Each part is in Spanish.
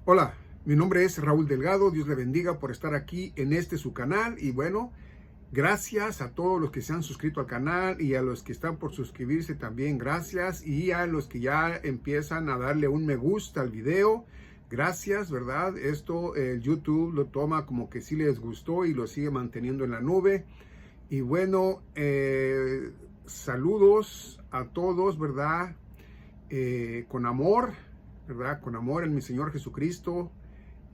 Hola, mi nombre es Raúl Delgado. Dios le bendiga por estar aquí en su canal. Y bueno, gracias a todos los que se han suscrito al canal y a los que están por suscribirse también. Gracias. Y a los que ya empiezan a darle un me gusta al video. Gracias, ¿verdad? Esto YouTube lo toma como que sí les gustó y lo sigue manteniendo en la nube. Y bueno, saludos a todos, ¿verdad? Con amor, ¿verdad? Con amor en mi Señor Jesucristo.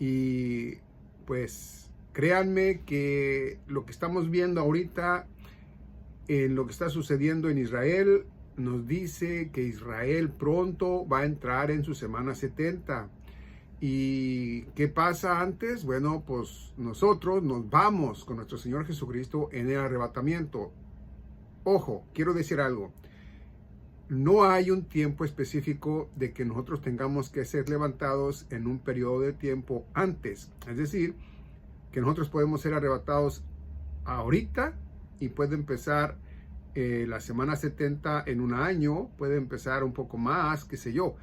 Y pues créanme que lo que estamos viendo ahorita en lo que está sucediendo en Israel nos dice que Israel pronto va a entrar en su semana 70. ¿Y qué pasa antes? Bueno, pues nosotros nos vamos con nuestro Señor Jesucristo en el arrebatamiento. Ojo, quiero decir algo. No hay un tiempo específico de que nosotros tengamos que ser levantados en un periodo de tiempo antes. Es decir, que nosotros podemos ser arrebatados ahorita y puede empezar la semana 70 en un año, puede empezar un poco más, qué sé yo.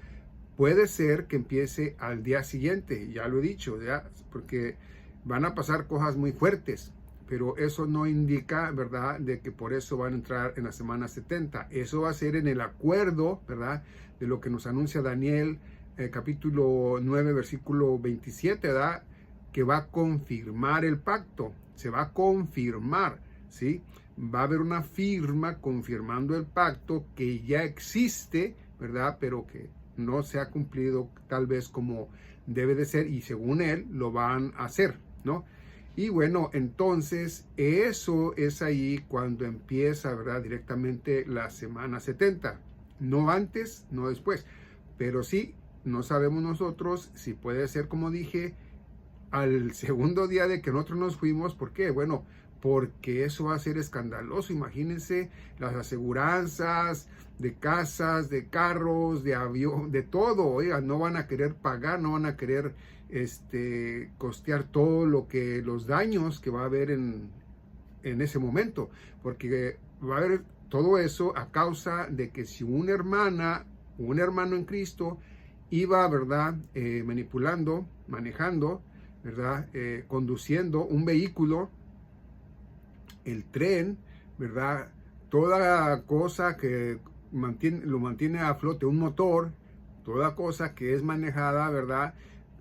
Puede ser que empiece al día siguiente, ya lo he dicho, ya, porque van a pasar cosas muy fuertes. Pero eso no indica, ¿verdad?, de que por eso van a entrar en la semana 70. Eso va a ser en el acuerdo, ¿verdad?, de lo que nos anuncia Daniel, capítulo 9, versículo 27, ¿verdad?, que va a confirmar el pacto. Se va a confirmar, ¿sí? Va a haber una firma confirmando el pacto que ya existe, ¿verdad?, pero que no se ha cumplido tal vez como debe de ser, y según él lo van a hacer, ¿no? Y bueno, entonces eso es ahí cuando empieza, ¿verdad?, directamente la semana 70. No antes, no después. Pero sí, no sabemos nosotros si puede ser, como dije, al segundo día de que nosotros nos fuimos. ¿Por qué? Bueno, porque eso va a ser escandaloso. Imagínense las aseguranzas de casas, de carros, de avión, de todo. Oiga, no van a querer pagar, no van a querer costear todo lo que, los daños que va a haber en ese momento, porque va a haber todo eso a causa de que si una hermana o un hermano en Cristo iba, ¿verdad?, manejando, ¿verdad?, conduciendo un vehículo, el tren, ¿verdad?, toda cosa que lo mantiene a flote, un motor, toda cosa que es manejada, ¿verdad?,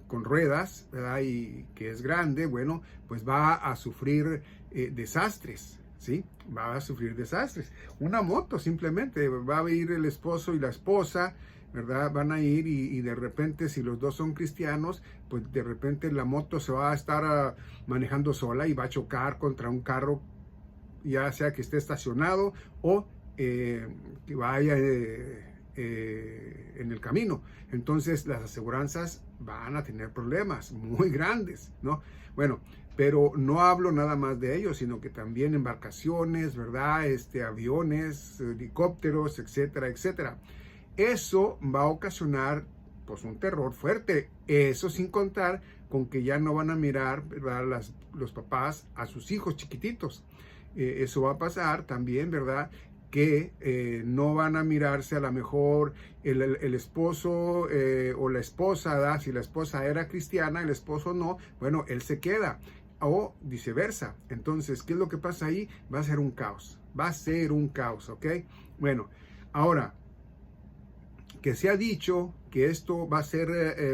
con ruedas, ¿verdad?, y que es grande, bueno, pues va a sufrir desastres, ¿sí? Va a sufrir desastres. Una moto simplemente, va a ir el esposo y la esposa, ¿verdad? Van a ir y de repente, si los dos son cristianos, pues de repente la moto se va a estar manejando sola y va a chocar contra un carro, ya sea que esté estacionado o que vaya en el camino. Entonces las aseguranzas van a tener problemas muy grandes, ¿no? Bueno, pero no hablo nada más de ellos, sino que también embarcaciones, ¿verdad?, aviones, helicópteros, etcétera, etcétera. Eso va a ocasionar pues un terror fuerte. Eso sin contar con que ya no van a mirar, ¿verdad?, los papás a sus hijos chiquititos. Eso va a pasar también, ¿verdad?, que no van a mirarse a lo mejor el esposo o la esposa, ¿verdad? Si la esposa era cristiana, el esposo no, bueno, él se queda, o viceversa. Entonces, ¿qué es lo que pasa ahí? Va a ser un caos, ¿ok? Bueno, ahora, que se ha dicho que esto va a ser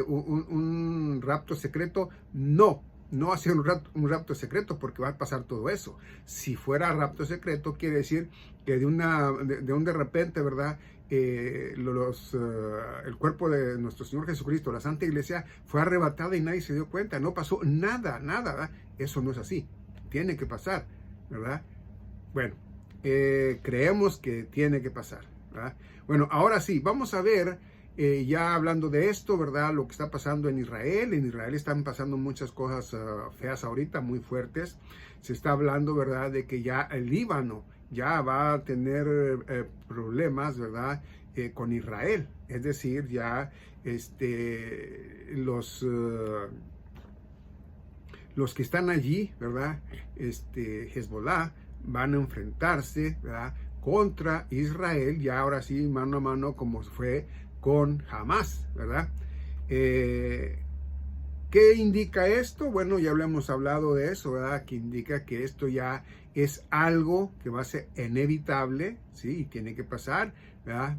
un rapto secreto, no va a ser un rapto secreto, porque va a pasar todo eso. Si fuera rapto secreto, quiere decir que de un de repente, ¿verdad?, el cuerpo de nuestro Señor Jesucristo, la Santa Iglesia, fue arrebatada y nadie se dio cuenta, no pasó nada, ¿verdad? Eso no es así, tiene que pasar, ¿verdad? Bueno, creemos que tiene que pasar, ¿verdad? Bueno, ahora sí, vamos a ver, ya hablando de esto, ¿verdad?, lo que está pasando en Israel. En Israel están pasando muchas cosas feas ahorita, muy fuertes. Se está hablando, ¿verdad?, de que ya el Líbano ya va a tener problemas, ¿verdad?, con Israel. Es decir, ya los que están allí, ¿verdad?, Hezbollah, van a enfrentarse, ¿verdad?, contra Israel, ya ahora sí, mano a mano, como fue con Hamas, ¿verdad? ¿Qué indica esto? Bueno, ya lo hemos hablado de eso, ¿verdad? Que indica que esto ya es algo que va a ser inevitable, ¿sí? Y tiene que pasar, ¿verdad?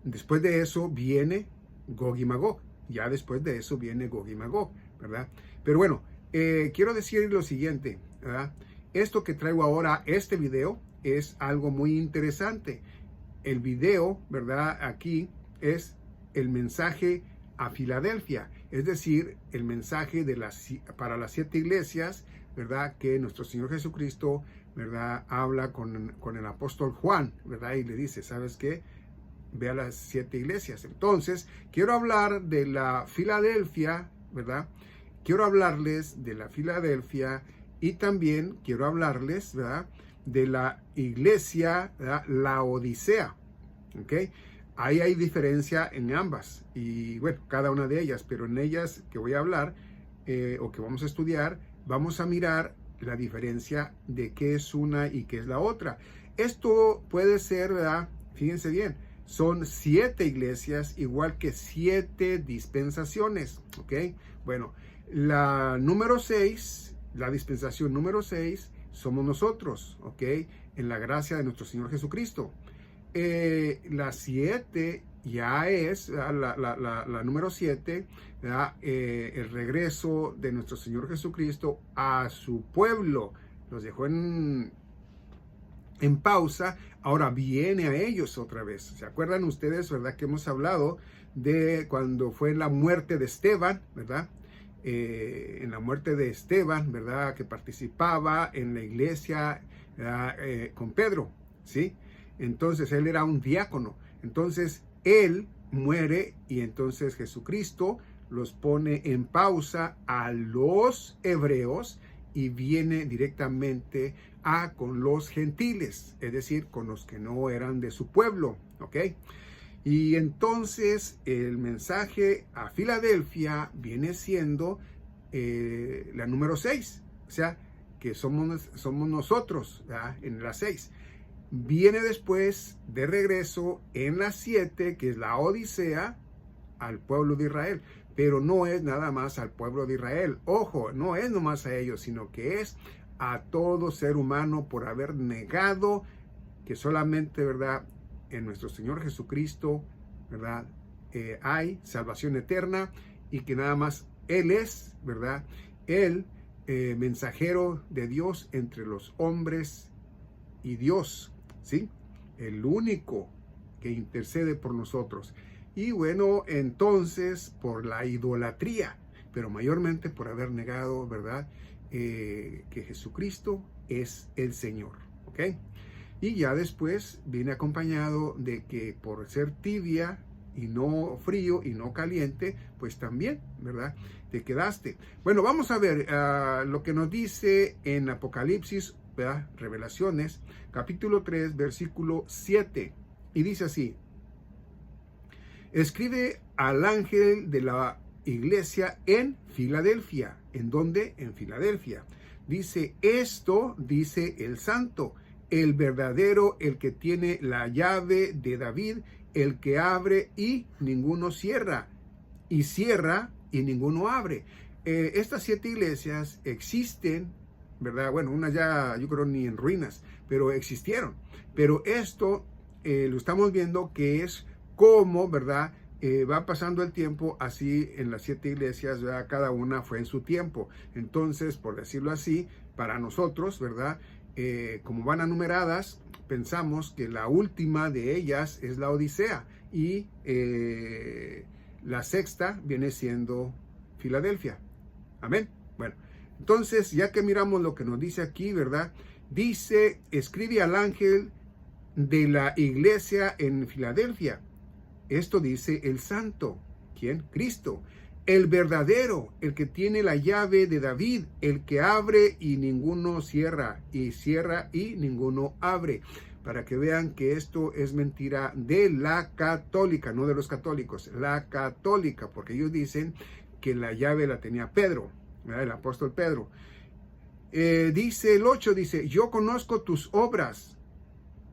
Después de eso viene Gog y Magog. Ya después de eso viene Gog y Magog, ¿verdad? Pero bueno, quiero decir lo siguiente, ¿verdad? Esto que traigo ahora, este video, es algo muy interesante. El video, ¿verdad? Aquí es el mensaje a Filadelfia, es decir, el mensaje para las 7 iglesias, ¿verdad? Que nuestro Señor Jesucristo, ¿verdad? Habla con el apóstol Juan, ¿verdad? Y le dice, ¿sabes qué? Ve a las 7 iglesias. Entonces, quiero hablar de la Filadelfia, ¿verdad? Quiero hablarles de la Filadelfia y también quiero hablarles, ¿verdad? De la iglesia, ¿verdad? La Odisea, ¿ok? Ahí hay diferencia en ambas y bueno, cada una de ellas, pero en ellas que voy a hablar o que vamos a estudiar, vamos a mirar la diferencia de qué es una y qué es la otra. Esto puede ser, ¿verdad? Fíjense bien, son 7 iglesias igual que 7 dispensaciones, ¿ok? Bueno, la número 6, la dispensación número 6, somos nosotros, ¿ok? En la gracia de nuestro Señor Jesucristo. La 7 ya es la número 7, el regreso de nuestro Señor Jesucristo a su pueblo. Los dejó en pausa, ahora viene a ellos otra vez. ¿Se acuerdan ustedes, verdad, que hemos hablado de cuando fue la muerte de Esteban, verdad? En la muerte de Esteban, verdad, que participaba en la iglesia con Pedro, ¿sí? Entonces él era un diácono. Entonces él muere y entonces Jesucristo los pone en pausa a los hebreos y viene directamente con los gentiles, es decir, con los que no eran de su pueblo, ¿ok? Y entonces el mensaje a Filadelfia viene siendo la número 6, o sea, que somos nosotros, ¿verdad? En la 6. Viene después de regreso en la 7, que es la Odisea, al pueblo de Israel. Pero no es nada más al pueblo de Israel. Ojo, no es nomás a ellos, sino que es a todo ser humano por haber negado que solamente, ¿verdad? En nuestro Señor Jesucristo, ¿verdad? Hay salvación eterna y que nada más Él es, ¿verdad? El mensajero de Dios entre los hombres y Dios, ¿sí? El único que intercede por nosotros. Y bueno, entonces por la idolatría, pero mayormente por haber negado, ¿verdad? Que Jesucristo es el Señor, ¿ok? Y ya después viene acompañado de que por ser tibia y no frío y no caliente, pues también, ¿verdad? Te quedaste. Bueno, vamos a ver lo que nos dice en Apocalipsis, ¿verdad? Revelaciones, capítulo 3, versículo 7. Y dice así: escribe al ángel de la iglesia en Filadelfia. ¿En dónde? En Filadelfia. Dice, esto dice el santo, el verdadero, el que tiene la llave de David, el que abre y ninguno cierra, y cierra y ninguno abre. Estas 7 iglesias existen, ¿verdad? Bueno, unas ya yo creo ni en ruinas, pero existieron. Pero esto lo estamos viendo que es como, ¿verdad? Va pasando el tiempo, así en las 7 iglesias, ¿verdad? Cada una fue en su tiempo. Entonces, por decirlo así, para nosotros, ¿verdad? Como van enumeradas, pensamos que la última de ellas es la Odisea y la 6ª viene siendo Filadelfia. Amén. Bueno, entonces, ya que miramos lo que nos dice aquí, ¿verdad? Dice, escribe al ángel de la iglesia en Filadelfia. Esto dice el santo. ¿Quién? Cristo. El verdadero, el que tiene la llave de David, el que abre y ninguno cierra, y cierra y ninguno abre. Para que vean que esto es mentira de la católica, no de los católicos, la católica, porque ellos dicen que la llave la tenía Pedro, ¿verdad? El apóstol Pedro. Dice el 8, dice, yo conozco tus obras.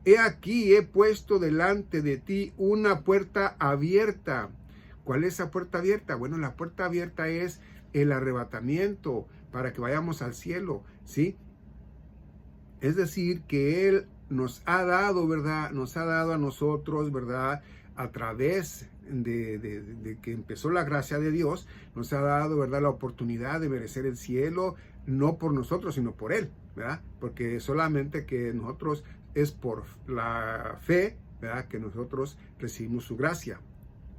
He aquí, he puesto delante de ti una puerta abierta, ¿Cuál es esa puerta abierta? Bueno, la puerta abierta es el arrebatamiento para que vayamos al cielo, ¿sí? Es decir, que Él nos ha dado, ¿verdad? Nos ha dado a nosotros, ¿verdad? A través de que empezó la gracia de Dios, nos ha dado, ¿verdad? La oportunidad de merecer el cielo, no por nosotros, sino por Él, ¿verdad? Porque solamente que nosotros es por la fe, ¿verdad? Que nosotros recibimos su gracia,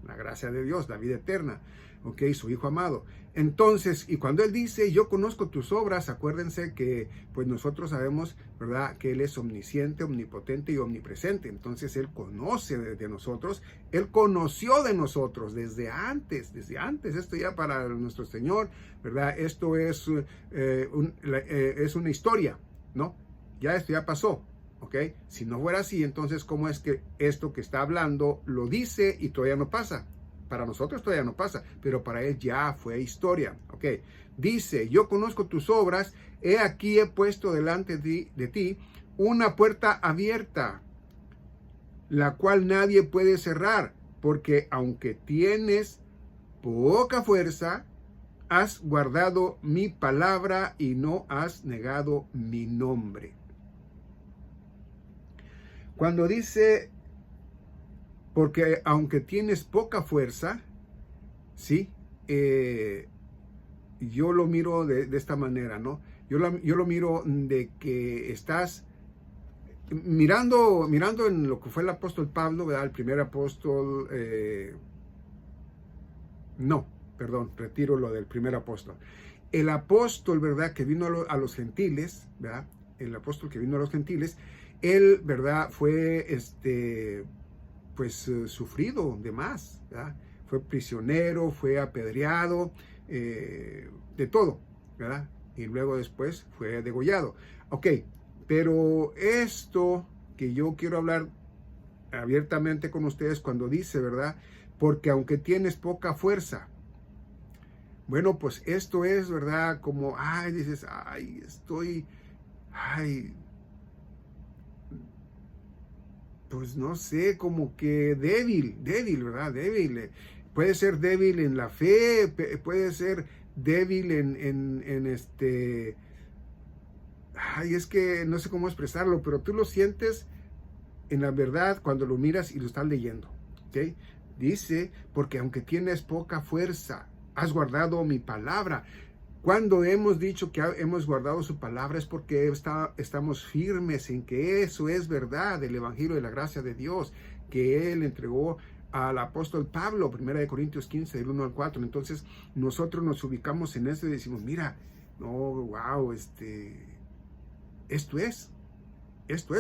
la gracia de Dios, la vida eterna, ¿ok? Su Hijo amado. Entonces, y cuando Él dice, yo conozco tus obras, acuérdense que pues nosotros sabemos, ¿verdad? Que Él es omnisciente, omnipotente y omnipresente. Entonces Él conoce de nosotros, Él conoció de nosotros desde antes. Esto ya para nuestro Señor, ¿verdad? Esto es una historia, ¿no? Ya esto ya pasó. ¿Ok? Si no fuera así, entonces, ¿cómo es que esto que está hablando lo dice y todavía no pasa? Para nosotros todavía no pasa, pero para Él ya fue historia. ¿Ok? Dice, yo conozco tus obras, he aquí he puesto delante de ti una puerta abierta, la cual nadie puede cerrar, porque aunque tienes poca fuerza, has guardado mi palabra y no has negado mi nombre. Cuando dice, porque aunque tienes poca fuerza, ¿sí? Yo lo miro de esta manera, ¿no? Yo lo miro de que estás mirando en lo que fue el apóstol Pablo, ¿verdad? El primer apóstol, retiro lo del primer apóstol. El apóstol, ¿verdad? Que vino a los gentiles, ¿verdad? El apóstol que vino a los gentiles, él, ¿verdad? Fue, sufrido de más, ¿verdad? Fue prisionero, fue apedreado, de todo, ¿verdad? Y luego después fue degollado. Ok, pero esto que yo quiero hablar abiertamente con ustedes cuando dice, ¿verdad? Porque aunque tienes poca fuerza, bueno, pues esto es, ¿verdad? Como, dices, pues no sé, como que débil, ¿verdad? Débil. Puede ser débil en la fe, puede ser débil es que no sé cómo expresarlo, pero tú lo sientes en la verdad cuando lo miras y lo estás leyendo, ¿ok? Dice, porque aunque tienes poca fuerza, has guardado mi palabra. Cuando hemos dicho que hemos guardado su palabra es porque estamos firmes en que eso es verdad del Evangelio de la gracia de Dios, que Él entregó al apóstol Pablo, 1 Corintios 15, del 1 al 4. Entonces nosotros nos ubicamos en eso y decimos, mira, no, wow, esto es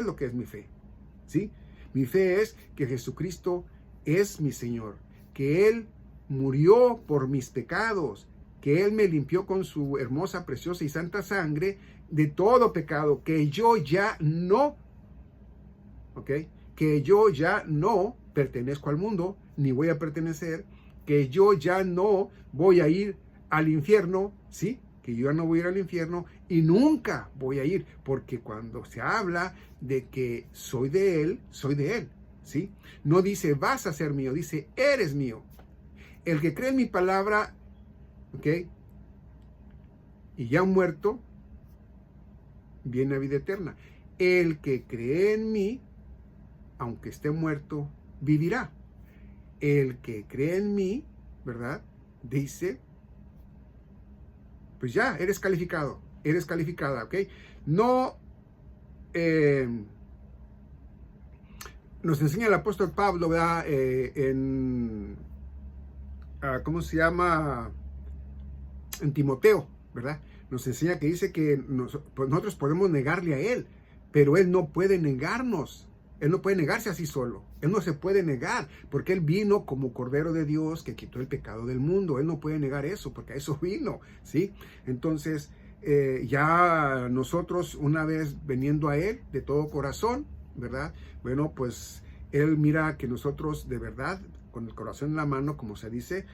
lo que es mi fe, ¿sí? Mi fe es que Jesucristo es mi Señor, que Él murió por mis pecados, que Él me limpió con su hermosa, preciosa y santa sangre de todo pecado, que yo ya no, que yo ya no pertenezco al mundo, ni voy a pertenecer, que yo ya no voy a ir al infierno, ¿sí? Que yo ya no voy a ir al infierno y nunca voy a ir, porque cuando se habla de que soy de Él, ¿sí? No dice vas a ser mío, dice eres mío. El que cree en mi palabra, ¿ok? Y ya muerto, viene a vida eterna. El que cree en mí, aunque esté muerto, vivirá. El que cree en mí, ¿verdad? Dice, pues ya, eres calificado, eres calificada, ¿ok? No, nos enseña el apóstol Pablo, ¿verdad? ¿Cómo se llama? En Timoteo, ¿verdad? Nos enseña que dice que nosotros podemos negarle a Él, pero Él no puede negarnos. Él no puede negarse así solo. Él no se puede negar, porque Él vino como Cordero de Dios que quitó el pecado del mundo. Él no puede negar eso, porque a eso vino, ¿sí? Entonces, ya nosotros, una vez veniendo a Él de todo corazón, ¿verdad? Bueno, pues Él mira que nosotros de verdad, con el corazón en la mano, como se dice,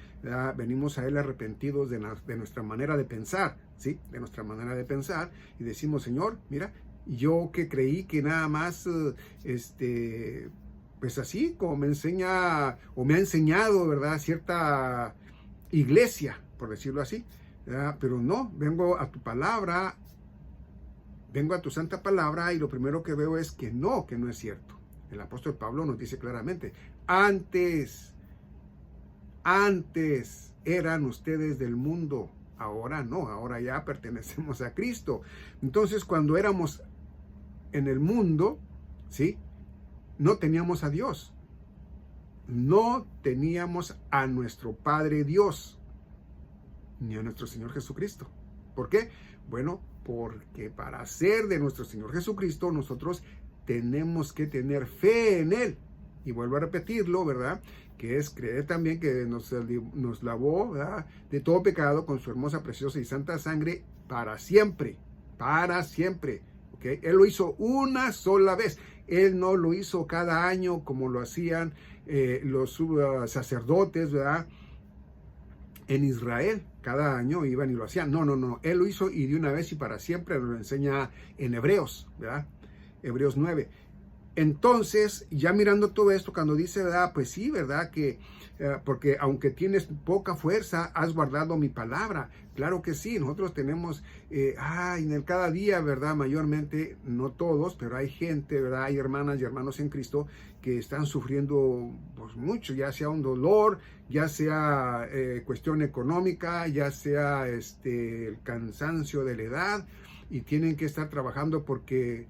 venimos a Él arrepentidos de nuestra manera de pensar, ¿sí? De nuestra manera de pensar, y decimos, Señor, mira, yo que creí que nada más, pues así como me enseña o me ha enseñado, ¿verdad? Cierta iglesia, por decirlo así, ¿verdad? Pero no, vengo a tu palabra, vengo a tu santa palabra y lo primero que veo es que no es cierto. El apóstol Pablo nos dice claramente, antes eran ustedes del mundo, ahora no, ahora ya pertenecemos a Cristo. Entonces, cuando éramos en el mundo, ¿sí? No teníamos a Dios. No teníamos a nuestro Padre Dios, ni a nuestro Señor Jesucristo. ¿Por qué? Bueno, porque para ser de nuestro Señor Jesucristo, nosotros tenemos que tener fe en Él. Y vuelvo a repetirlo, ¿verdad? Que es creer también que nos lavó, ¿verdad?, de todo pecado con su hermosa, preciosa y santa sangre para siempre. Para siempre. ¿Okay? Él lo hizo una sola vez. Él no lo hizo cada año como lo hacían los sacerdotes, ¿verdad?, en Israel. Cada año iban y lo hacían. No. Él lo hizo y de una vez y para siempre. Nos lo enseña en Hebreos, ¿verdad? Hebreos 9. Entonces, ya mirando todo esto, cuando dice, ¿verdad? Pues sí, ¿verdad? Que porque aunque tienes poca fuerza, has guardado mi palabra. Claro que sí, nosotros tenemos, en el cada día, ¿verdad? Mayormente, no todos, pero hay gente, ¿verdad? Hay hermanas y hermanos en Cristo que están sufriendo pues mucho, ya sea un dolor, ya sea cuestión económica, ya sea el cansancio de la edad, y tienen que estar trabajando porque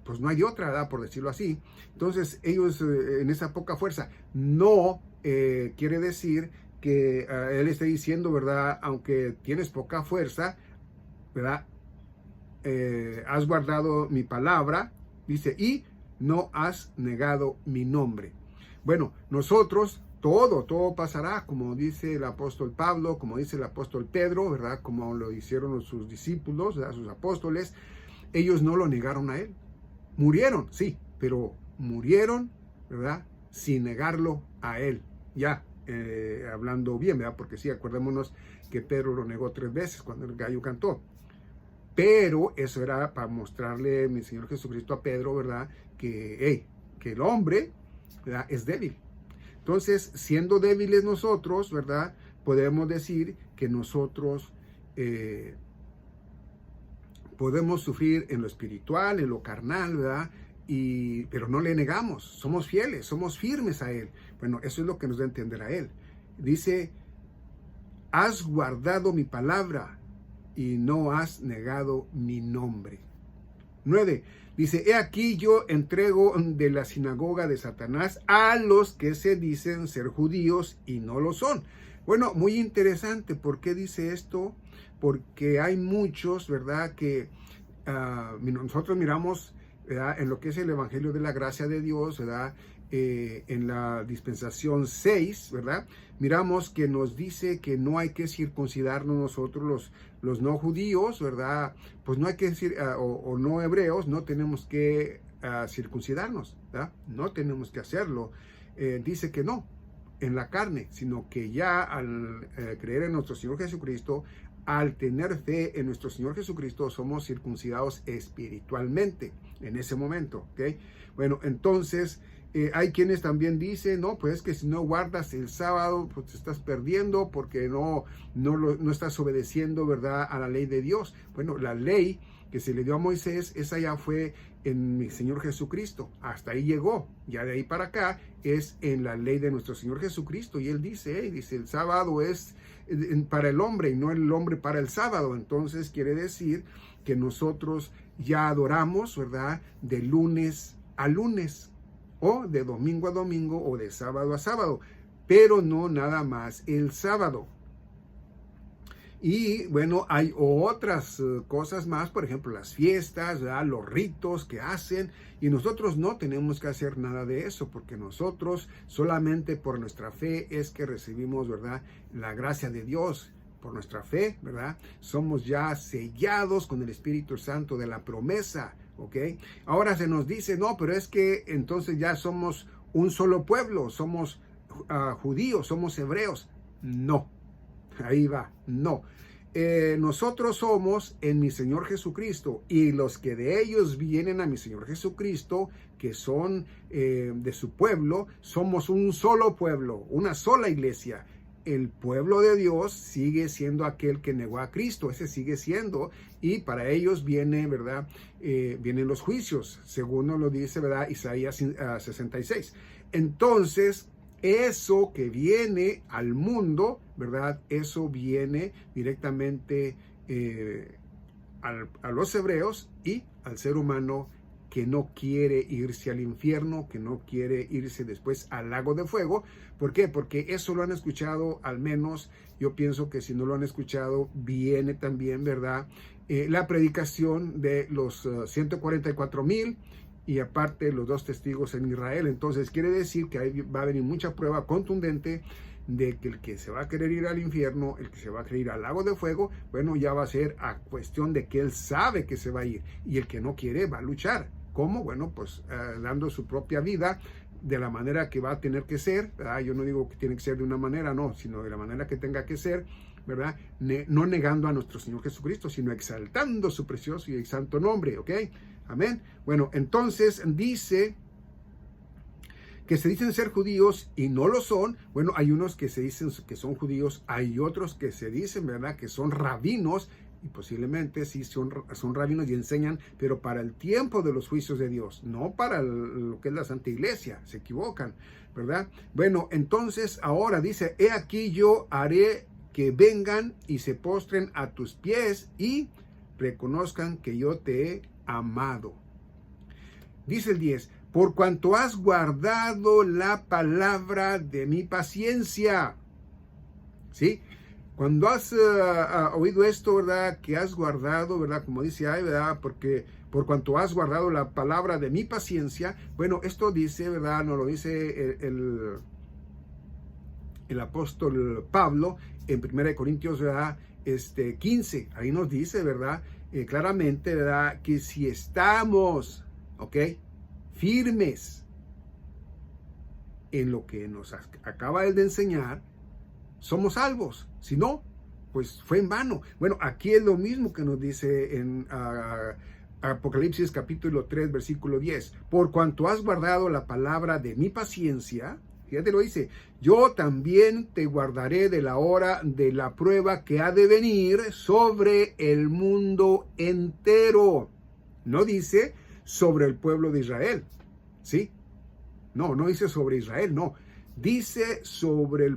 pues no hay otra, ¿verdad?, por decirlo así. Entonces ellos en esa poca fuerza, no quiere decir que él esté diciendo, ¿verdad?, aunque tienes poca fuerza, ¿verdad?, has guardado mi palabra, dice, y no has negado mi nombre. Bueno, nosotros, todo pasará, como dice el apóstol Pablo, como dice el apóstol Pedro, ¿verdad?, como lo hicieron sus discípulos, ¿verdad?, sus apóstoles. Ellos no lo negaron a él. Murieron, sí, pero murieron, ¿verdad?, sin negarlo a él. Ya, hablando bien, ¿verdad? Porque sí, acordémonos que Pedro lo negó 3 veces cuando el gallo cantó. Pero eso era para mostrarle mi Señor Jesucristo a Pedro, ¿verdad?, que el hombre, ¿verdad?, es débil. Entonces, siendo débiles nosotros, ¿verdad?, podemos decir que nosotros podemos sufrir en lo espiritual, en lo carnal, ¿verdad? Pero no le negamos, somos fieles, somos firmes a Él. Bueno, eso es lo que nos da a entender a Él. Dice, has guardado mi palabra y no has negado mi nombre. 9. Dice, he aquí yo entrego de la sinagoga de Satanás a los que se dicen ser judíos y no lo son. Bueno, muy interesante. ¿Por qué dice esto? Porque hay muchos, ¿verdad?, que nosotros miramos, ¿verdad?, en lo que es el Evangelio de la Gracia de Dios, ¿verdad?, en la dispensación 6, ¿verdad?, miramos que nos dice que no hay que circuncidarnos nosotros los no judíos, ¿verdad?, pues no hay que decir, o no hebreos, no tenemos que circuncidarnos, ¿verdad?, no tenemos que hacerlo. Dice que no en la carne, sino que ya al creer en nuestro Señor Jesucristo, al tener fe en nuestro Señor Jesucristo, somos circuncidados espiritualmente en ese momento, ¿ok? Bueno, entonces hay quienes también dicen, no, pues es que si no guardas el sábado, pues te estás perdiendo porque no estás obedeciendo, ¿verdad?, a la ley de Dios. Bueno, la ley que se le dio a Moisés, esa ya fue en mi Señor Jesucristo. Hasta ahí llegó. Ya de ahí para acá es en la ley de nuestro Señor Jesucristo. Y Él dice, el sábado es para el hombre y no el hombre para el sábado. Entonces quiere decir que nosotros ya adoramos, ¿verdad?, de lunes a lunes, o de domingo a domingo, o de sábado a sábado, pero no nada más el sábado. Y bueno, hay otras cosas más, por ejemplo, las fiestas, ¿verdad?, los ritos que hacen, y nosotros no tenemos que hacer nada de eso, porque nosotros solamente por nuestra fe es que recibimos, ¿verdad?, la gracia de Dios. Por nuestra fe, ¿verdad?, somos ya sellados con el Espíritu Santo de la promesa, ¿ok? Ahora se nos dice, no, pero es que entonces ya somos un solo pueblo, somos judíos, somos hebreos. No. Ahí va, no. nosotros somos en mi Señor Jesucristo, y los que de ellos vienen a mi Señor Jesucristo, que son de su pueblo, somos un solo pueblo, una sola iglesia. El pueblo de Dios sigue siendo aquel que negó a Cristo, ese sigue siendo, y para ellos viene, ¿verdad? Vienen los juicios, según nos lo dice, ¿verdad? Isaías 66. Entonces, eso que viene al mundo, ¿verdad? Eso viene directamente a los hebreos y al ser humano que no quiere irse al infierno, que no quiere irse después al lago de fuego. ¿Por qué? Porque eso lo han escuchado, al menos yo pienso que si no lo han escuchado, viene también, ¿verdad? La predicación de los 144,000 y aparte los 2 testigos en Israel. Entonces quiere decir que ahí va a venir mucha prueba contundente de que el que se va a querer ir al infierno, el que se va a querer ir al lago de fuego, bueno, ya va a ser a cuestión de que él sabe que se va a ir, y el que no quiere va a luchar. ¿Cómo? Bueno, pues dando su propia vida de la manera que va a tener que ser, ¿verdad? Yo no digo que tiene que ser de una manera, no, sino de la manera que tenga que ser, ¿verdad? No negando a nuestro Señor Jesucristo, sino exaltando su precioso y santo nombre, ¿ok? Amén. Bueno, entonces dice que se dicen ser judíos y no lo son. Bueno, hay unos que se dicen que son judíos, hay otros que se dicen, ¿verdad?, que son rabinos, y posiblemente sí son rabinos y enseñan, pero para el tiempo de los juicios de Dios, no para lo que es la Santa Iglesia. Se equivocan, ¿verdad? Bueno, entonces ahora dice, he aquí yo haré que vengan y se postren a tus pies y reconozcan que yo te he amado. Dice el 10, por cuanto has guardado la palabra de mi paciencia. ¿Sí? Cuando has oído esto, ¿verdad? Que has guardado, ¿verdad? Como dice ahí, ¿verdad? Porque por cuanto has guardado la palabra de mi paciencia. Bueno, esto dice, ¿verdad? Nos lo dice el apóstol Pablo en 1 Corintios, ¿verdad? 15. Ahí nos dice, ¿verdad? Claramente, ¿verdad? Que si estamos, ¿ok?, firmes en lo que nos acaba él de enseñar, somos salvos. Si no, pues fue en vano. Bueno, aquí es lo mismo que nos dice en Apocalipsis capítulo 3, versículo 10. Por cuanto has guardado la palabra de mi paciencia, fíjate, lo dice, yo también te guardaré de la hora de la prueba que ha de venir sobre el mundo entero. No dice sobre el pueblo de Israel, ¿sí? No dice sobre Israel, no. Dice sobre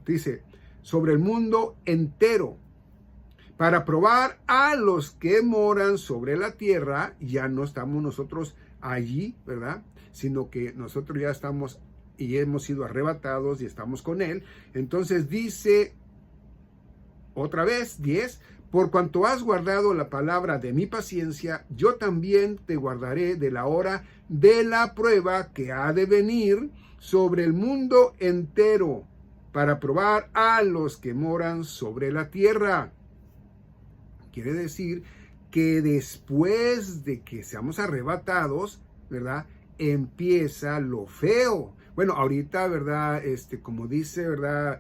dice sobre el mundo entero, para probar a los que moran sobre la tierra. Ya no estamos nosotros allí, ¿verdad? Sino que nosotros ya estamos y hemos sido arrebatados y estamos con él. Entonces dice otra vez, 10, por cuanto has guardado la palabra de mi paciencia, yo también te guardaré de la hora de la prueba que ha de venir sobre el mundo entero, para probar a los que moran sobre la tierra. Quiere decir que después de que seamos arrebatados, ¿verdad?, empieza lo feo. Bueno, ahorita, ¿verdad?, como dice, ¿verdad?,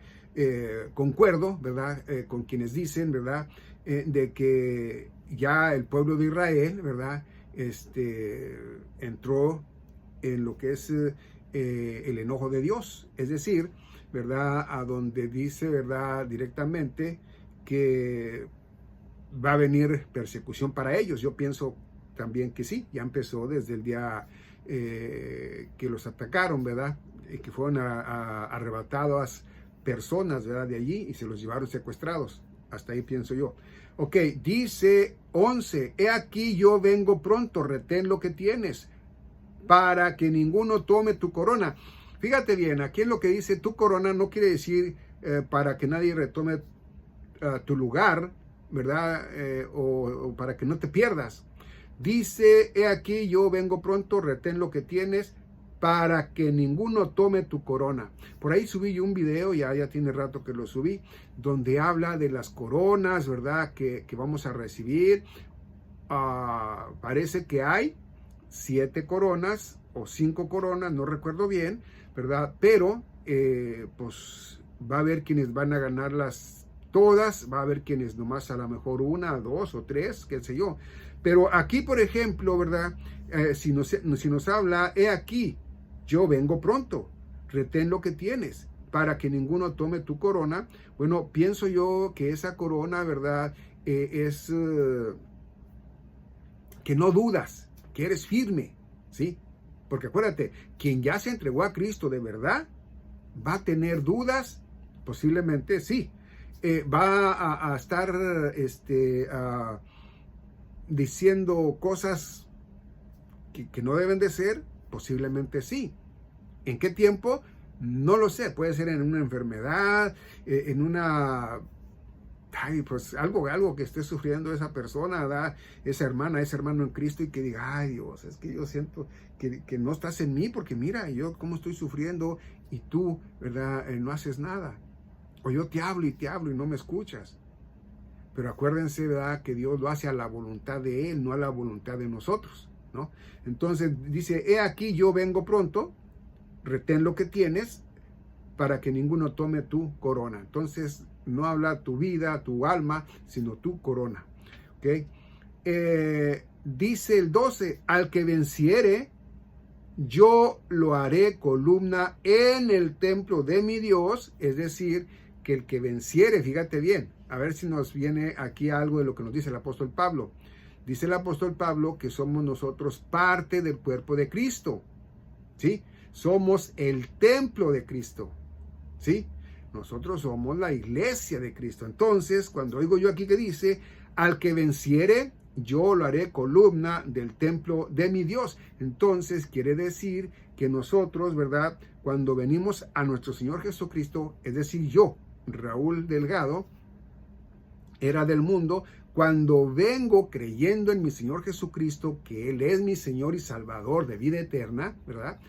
concuerdo, ¿verdad?, con quienes dicen, ¿verdad?, de que ya el pueblo de Israel, ¿verdad?, entró en lo que es el enojo de Dios. Es decir, ¿verdad?, a donde dice, ¿verdad?, directamente que va a venir persecución para ellos. Yo pienso también que sí, ya empezó desde el día que los atacaron, ¿verdad?, que fueron arrebatadas personas, ¿verdad?, de allí, y se los llevaron secuestrados. Hasta ahí pienso yo. Ok, dice 11, he aquí yo vengo pronto, retén lo que tienes, para que ninguno tome tu corona. Fíjate bien, aquí en lo que dice tu corona no quiere decir para que nadie retome tu lugar, ¿verdad? O para que no te pierdas. Dice, he aquí yo vengo pronto, retén lo que tienes, para que ninguno tome tu corona. Por ahí subí yo un video, ya tiene rato que lo subí, donde habla de las coronas, ¿verdad?, que vamos a recibir. Parece que hay 7 coronas o 5 coronas, no recuerdo bien, ¿verdad? Pero pues va a haber quienes van a ganar las todas, va a haber quienes nomás a lo mejor una, dos o tres, qué sé yo. Pero aquí, por ejemplo, ¿verdad? Si nos habla, he aquí, yo vengo pronto, retén lo que tienes, para que ninguno tome tu corona. Bueno, pienso yo que esa corona, ¿verdad? Es que no dudas, que eres firme, ¿sí? Porque acuérdate, quien ya se entregó a Cristo de verdad, va a tener dudas, posiblemente sí. Va a estar diciendo cosas que no deben de ser, posiblemente sí. ¿En qué tiempo? No lo sé. Puede ser en una enfermedad, en una... Ay, pues algo que esté sufriendo esa persona, ¿verdad? Esa hermana, ese hermano en Cristo, y que diga, ay Dios, es que yo siento que no estás en mí, porque mira, yo cómo estoy sufriendo y tú, ¿verdad? No haces nada. O yo te hablo y no me escuchas. Pero acuérdense, ¿verdad? Que Dios lo hace a la voluntad de Él, no a la voluntad de nosotros, ¿no? Entonces dice, he aquí yo vengo pronto, retén lo que tienes, para que ninguno tome tu corona. Entonces, no habla tu vida, tu alma, sino tu corona. ¿Okay? Dice el 12, al que venciere, yo lo haré columna en el templo de mi Dios. Es decir, que el que venciere, fíjate bien, a ver si nos viene aquí algo de lo que nos dice el apóstol Pablo. Dice el apóstol Pablo que somos nosotros parte del cuerpo de Cristo. ¿Sí? Somos el templo de Cristo. ¿Sí? Nosotros somos la iglesia de Cristo. Entonces, cuando oigo yo aquí que dice, al que venciere, yo lo haré columna del templo de mi Dios. Entonces, quiere decir que nosotros, ¿verdad? Cuando venimos a nuestro Señor Jesucristo, es decir, yo, Raúl Delgado, era del mundo, cuando vengo creyendo en mi Señor Jesucristo, que Él es mi Señor y Salvador de vida eterna, ¿verdad?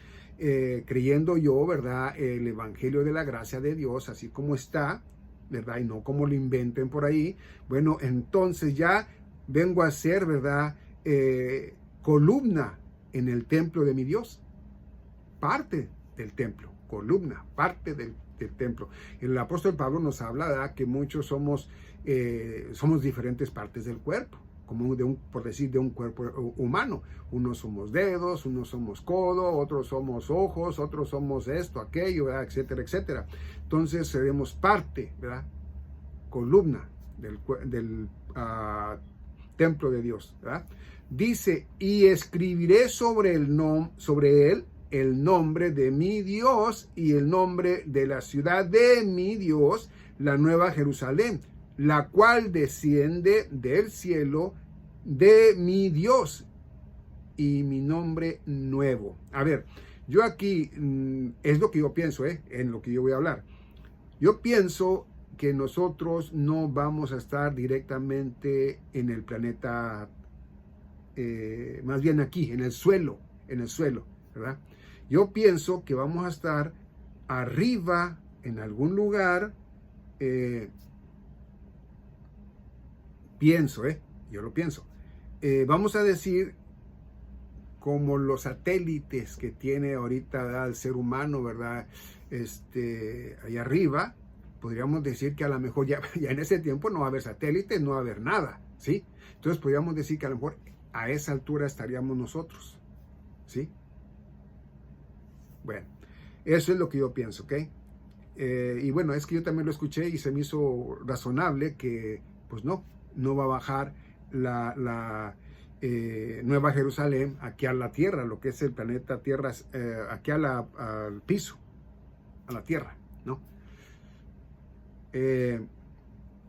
Creyendo yo, ¿verdad? El Evangelio de la gracia de Dios, así como está, ¿verdad? Y no como lo inventen por ahí. Bueno, entonces ya vengo a ser, ¿verdad? Columna en el templo de mi Dios. Parte del templo, columna, parte del templo. El apóstol Pablo nos habla, ¿verdad? Que muchos somos diferentes partes del cuerpo, como por decir, de un cuerpo humano. Unos somos dedos, unos somos codo, otros somos ojos, otros somos esto, aquello, ¿verdad? Etcétera, etcétera. Entonces seremos parte, ¿verdad? Columna del templo de Dios, ¿verdad? Dice, y escribiré sobre él el nombre de mi Dios y el nombre de la ciudad de mi Dios, la nueva Jerusalén, la cual desciende del cielo de mi Dios, y mi nombre nuevo. A ver, yo aquí, es lo que yo pienso, en lo que yo voy a hablar. Yo pienso que nosotros no vamos a estar directamente en el planeta, más bien aquí, en el suelo, ¿verdad? Yo pienso que vamos a estar arriba, en algún lugar, yo lo pienso. Vamos a decir, como los satélites que tiene ahorita, ¿verdad? El ser humano, ¿verdad? Ahí arriba, podríamos decir que a lo mejor ya en ese tiempo no va a haber satélites, no va a haber nada, ¿sí? Entonces podríamos decir que a lo mejor a esa altura estaríamos nosotros, ¿sí? Bueno, eso es lo que yo pienso, ¿ok? Y bueno, es que yo también lo escuché y se me hizo razonable que, pues no va a bajar la Nueva Jerusalén aquí a la tierra, lo que es el planeta Tierra, aquí al piso, a la tierra, ¿no?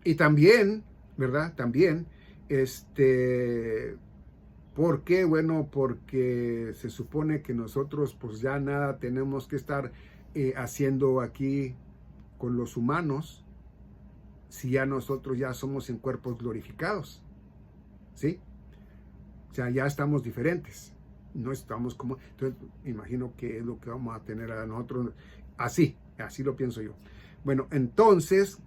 Y también, ¿verdad? También, ¿por qué? Bueno, porque se supone que nosotros pues ya nada tenemos que estar haciendo aquí con los humanos, si ya nosotros ya somos en cuerpos glorificados, ¿sí? O sea, ya estamos diferentes, no estamos como... Entonces, imagino que es lo que vamos a tener a nosotros, así lo pienso yo. Bueno, entonces,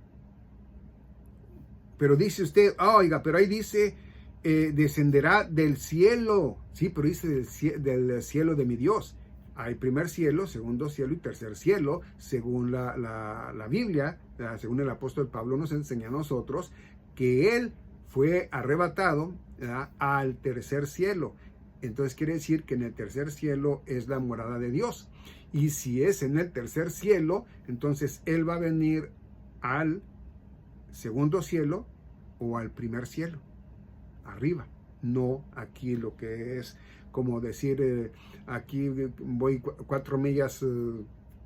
pero dice usted, oiga, pero ahí dice, descenderá del cielo, sí, pero dice del cielo de mi Dios. Hay primer cielo, segundo cielo y tercer cielo, según la Biblia, según el apóstol Pablo nos enseña a nosotros, que él fue arrebatado, ¿verdad?, al tercer cielo. Entonces quiere decir que en el tercer cielo es la morada de Dios. Y si es en el tercer cielo, entonces él va a venir al segundo cielo o al primer cielo, arriba. No aquí lo que es como decir, aquí voy 4 millas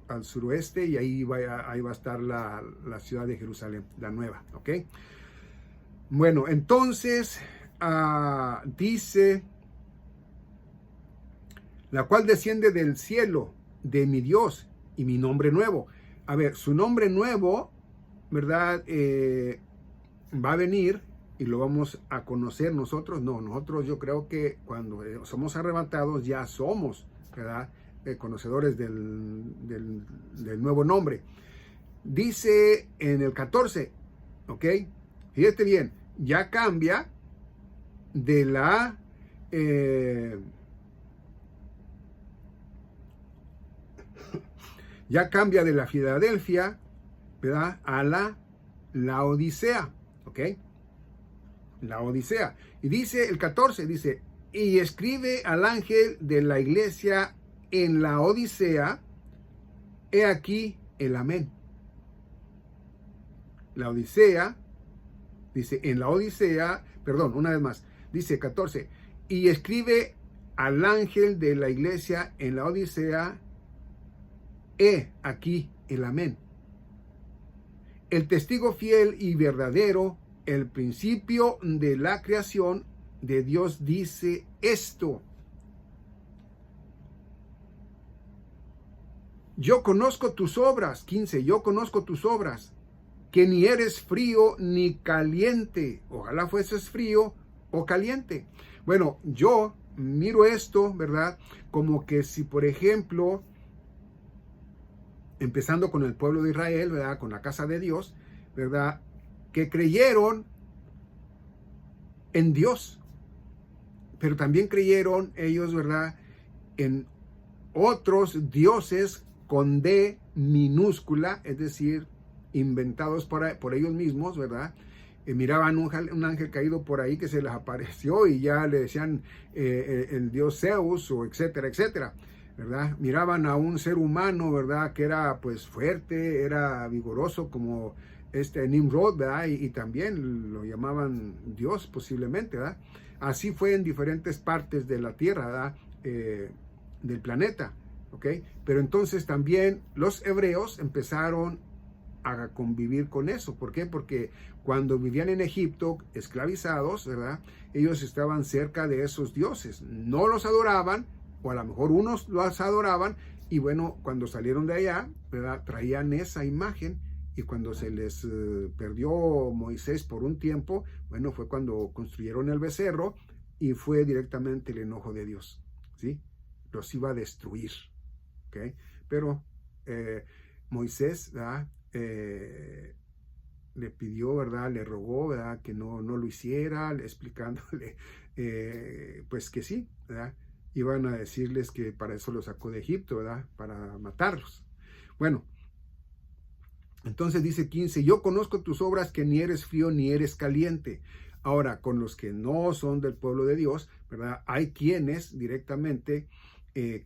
al suroeste y ahí va a estar la ciudad de Jerusalén, la nueva, ¿ok? Bueno, entonces dice, la cual desciende del cielo de mi Dios y mi nombre nuevo. A ver, su nombre nuevo, ¿verdad? Va a venir y lo vamos a conocer nosotros. No, nosotros yo creo que cuando somos arrebatados ya somos, ¿verdad?, conocedores del nuevo nombre. Dice en el 14, ¿ok? Fíjate bien, ya cambia de la... ya cambia de la Filadelfia, ¿verdad?, a la Odisea, ¿ok? La Odisea. Y dice el 14, dice, y escribe al ángel de la iglesia en la Odisea, he aquí el amén. La Odisea, dice, en la Odisea, perdón, una vez más, dice 14, y escribe al ángel de la iglesia en la Odisea, he aquí el amén. El testigo fiel y verdadero, el principio de la creación de Dios dice esto. Yo conozco tus obras, 15, yo conozco tus obras, que ni eres frío ni caliente. Ojalá fueses frío o caliente. Bueno, yo miro esto, ¿verdad?, como que si, por ejemplo, empezando con el pueblo de Israel, ¿verdad?, con la casa de Dios, ¿verdad?, que creyeron en Dios, pero también creyeron ellos, ¿verdad?, en otros dioses con D minúscula, es decir, inventados por ellos mismos, ¿verdad? Miraban un ángel caído por ahí que se les apareció y ya le decían el dios Zeus, o etcétera, etcétera, ¿verdad? Miraban a un ser humano, ¿verdad?, que era pues fuerte, era vigoroso, como Nimrod, ¿verdad? Y también lo llamaban Dios posiblemente, ¿verdad? Así fue en diferentes partes de la tierra, ¿verdad?, del planeta, ¿ok? Pero entonces también los hebreos empezaron a convivir con eso. ¿Por qué? Porque cuando vivían en Egipto, esclavizados, ¿verdad?, ellos estaban cerca de esos dioses. No los adoraban, o a lo mejor unos los adoraban, y bueno, cuando salieron de allá, ¿verdad?, traían esa imagen. Y cuando se les perdió Moisés por un tiempo, bueno, fue cuando construyeron el becerro y fue directamente el enojo de Dios, ¿sí? Los iba a destruir, ¿ok? Pero Moisés, ¿verdad?, le pidió, ¿verdad?, le rogó, ¿verdad?, que no lo hiciera, explicándole pues que sí, ¿verdad?, iban a decirles que para eso los sacó de Egipto, ¿verdad?, para matarlos. Bueno, entonces dice 15, yo conozco tus obras, que ni eres frío ni eres caliente. Ahora, con los que no son del pueblo de Dios, ¿verdad?, hay quienes directamente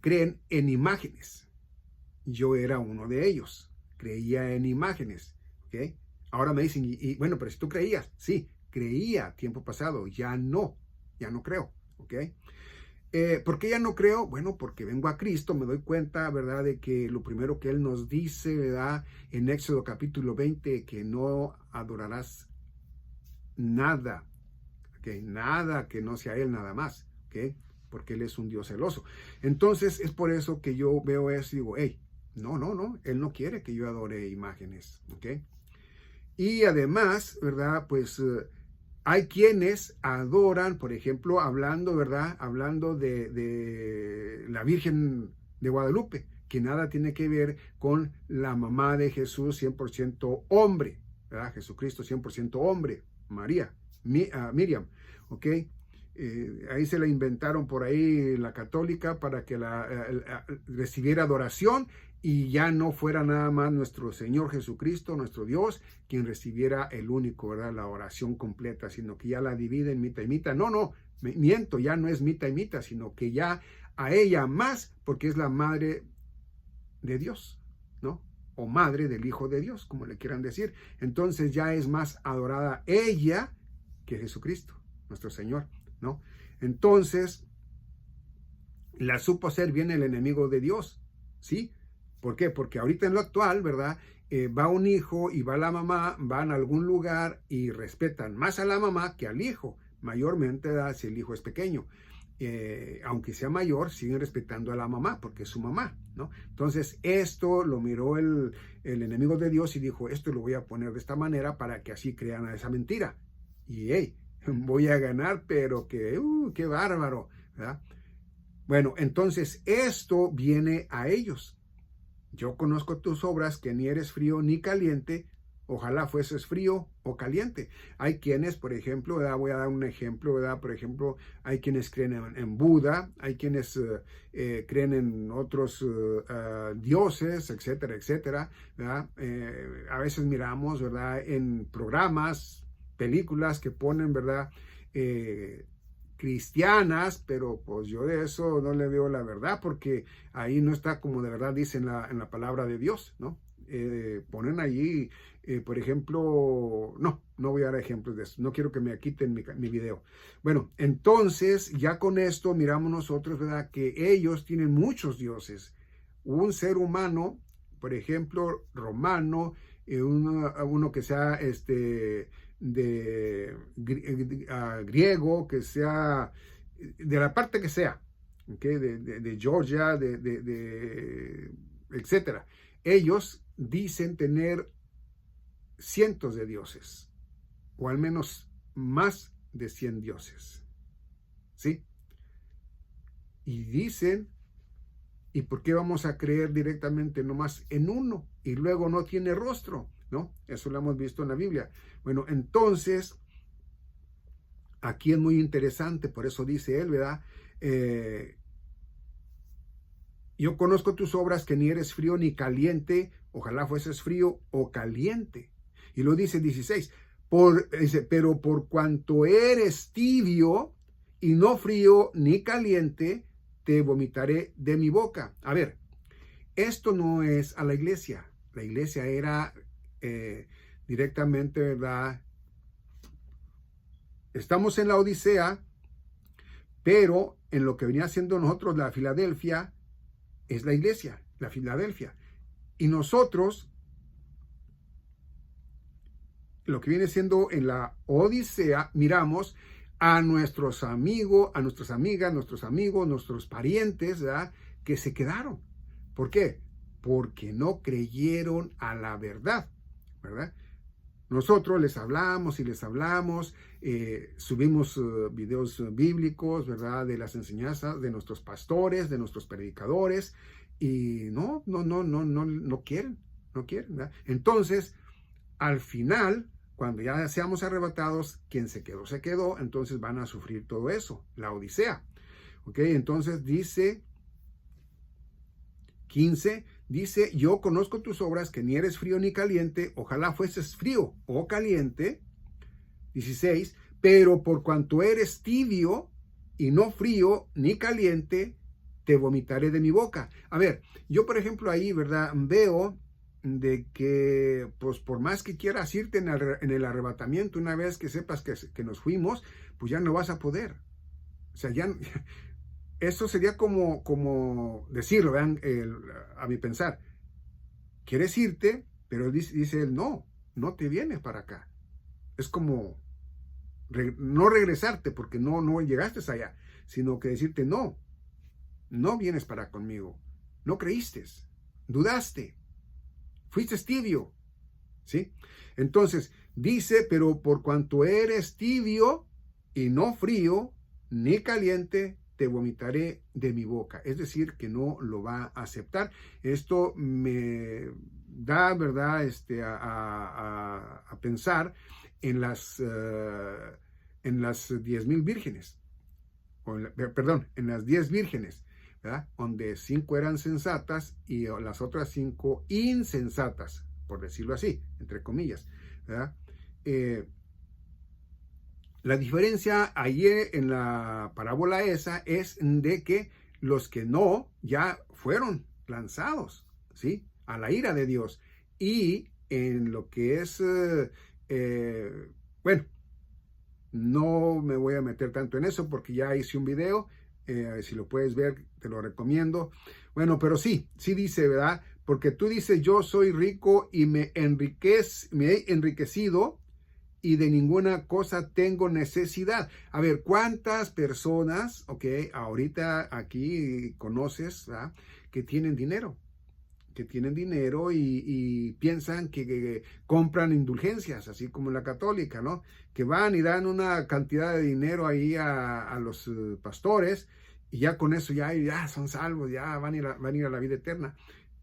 creen en imágenes. Yo era uno de ellos, creía en imágenes, ¿ok? Ahora me dicen, y bueno, pero si tú creías, sí, creía tiempo pasado, ya no creo, ¿ok? ¿Por qué ya no creo? Bueno, porque vengo a Cristo, me doy cuenta, ¿verdad?, de que lo primero que Él nos dice, ¿verdad?, en Éxodo capítulo 20, que no adorarás nada, ¿ok?, nada que no sea Él nada más, ¿ok?, porque Él es un Dios celoso. Entonces, es por eso que yo veo eso y digo, hey, no, Él no quiere que yo adore imágenes, ¿ok? Y además, ¿verdad?, pues hay quienes adoran, por ejemplo, hablando, ¿verdad?, hablando de la Virgen de Guadalupe, que nada tiene que ver con la mamá de Jesús, 100% hombre, ¿verdad? Jesucristo 100% hombre, María, Miriam, ¿ok? ahí se la inventaron por ahí la católica para que recibiera adoración y ya no fuera nada más nuestro Señor Jesucristo, nuestro Dios, quien recibiera el único, ¿verdad? La oración completa, sino que ya la dividen mitad y mitad. No, miento, ya no es mitad y mitad, sino que ya a ella más, porque es la madre de Dios, ¿no? O madre del Hijo de Dios, como le quieran decir. Entonces ya es más adorada ella que Jesucristo, nuestro Señor, ¿no? Entonces, la supo ser bien el enemigo de Dios, ¿sí? ¿Por qué? Porque ahorita en lo actual, ¿verdad? Va un hijo y va la mamá, van a algún lugar y respetan más a la mamá que al hijo, mayormente, ¿verdad? Si el hijo es pequeño. Aunque sea mayor, siguen respetando a la mamá porque es su mamá, ¿no? Entonces, esto lo miró el enemigo de Dios y dijo, esto lo voy a poner de esta manera para que así crean a esa mentira. Y, hey, voy a ganar, pero qué bárbaro, ¿verdad? Bueno, entonces esto viene a ellos. Yo conozco tus obras, que ni eres frío ni caliente, ojalá fueses frío o caliente. Hay quienes, por ejemplo, ¿verdad? Voy a dar un ejemplo, ¿verdad? Por ejemplo, hay quienes creen en Buda, hay quienes creen en otros dioses, etcétera, etcétera, ¿verdad? A veces miramos, ¿verdad? En programas, películas que ponen, ¿verdad? Cristianas, pero pues yo de eso no le veo la verdad, porque ahí no está como de verdad dice en la palabra de Dios, ¿no? Ponen allí, por ejemplo, no voy a dar ejemplos de eso, no quiero que me quiten mi video. Bueno, entonces ya con esto miramos nosotros, ¿verdad? Que ellos tienen muchos dioses. Un ser humano, por ejemplo, romano, uno que sea griego, que sea de la parte que sea, ¿okay? De Georgia, etcétera. Ellos dicen tener cientos de dioses, o al menos más de 100 dioses, ¿sí? Y dicen, ¿y por qué vamos a creer directamente nomás en uno y luego no tiene rostro? ¿No? Eso lo hemos visto en la Biblia. Bueno, entonces, aquí es muy interesante, por eso dice él, ¿verdad? Yo conozco tus obras, que ni eres frío ni caliente, ojalá fueses frío o caliente. Y lo dice 16, pero por cuanto eres tibio y no frío ni caliente, te vomitaré de mi boca. A ver, esto no es a la iglesia. La iglesia era directamente, ¿verdad? Estamos en la Odisea, pero en lo que venía haciendo nosotros la Filadelfia, es la iglesia, la Filadelfia. Y nosotros, lo que viene siendo en la Odisea, miramos a nuestros amigos, a nuestras amigas, nuestros amigos, nuestros parientes, ¿verdad? Que se quedaron. ¿Por qué? Porque no creyeron a la verdad, ¿verdad? Nosotros les hablamos y les hablamos, subimos videos bíblicos, ¿verdad? De las enseñanzas de nuestros pastores, de nuestros predicadores, y no quieren, ¿verdad? Entonces, al final, cuando ya seamos arrebatados, quien se quedó, entonces van a sufrir todo eso, la Odisea. ¿Ok? Entonces dice 15, dice, yo conozco tus obras, que ni eres frío ni caliente, ojalá fueses frío o caliente. 16, pero por cuanto eres tibio y no frío ni caliente, te vomitaré de mi boca. A ver, yo por ejemplo ahí, ¿verdad? Veo de que, pues por más que quieras irte en el arrebatamiento, una vez que sepas que nos fuimos, pues ya no vas a poder. O sea, ya... Eso sería como decirlo, vean, a mi pensar. Quieres irte, pero dice él, no te vienes para acá. Es como no regresarte porque no llegaste allá, sino que decirte, no vienes para conmigo. No creíste, dudaste, fuiste tibio, ¿sí? Entonces, dice, pero por cuanto eres tibio y no frío ni caliente, te vomitaré de mi boca. Es decir, que no lo va a aceptar. Esto me da, ¿verdad? A pensar en las 10,000 vírgenes. perdón, en las 10 vírgenes, ¿verdad? Donde 5 eran sensatas y las otras 5 insensatas, por decirlo así, entre comillas, ¿verdad? La diferencia allí en la parábola esa es de que los que no ya fueron lanzados, ¿sí? A la ira de Dios. Y en lo que es, bueno, no me voy a meter tanto en eso porque ya hice un video, si lo puedes ver, te lo recomiendo. Bueno, pero sí dice, ¿verdad? Porque tú dices, yo soy rico y me he enriquecido y de ninguna cosa tengo necesidad. A ver, ¿cuántas personas, ahorita aquí conoces, ¿verdad? Que tienen dinero? Y piensan que compran indulgencias, así como la católica, ¿no? Que van y dan una cantidad de dinero ahí a los pastores y ya con eso ya son salvos, ya van a ir a la vida eterna.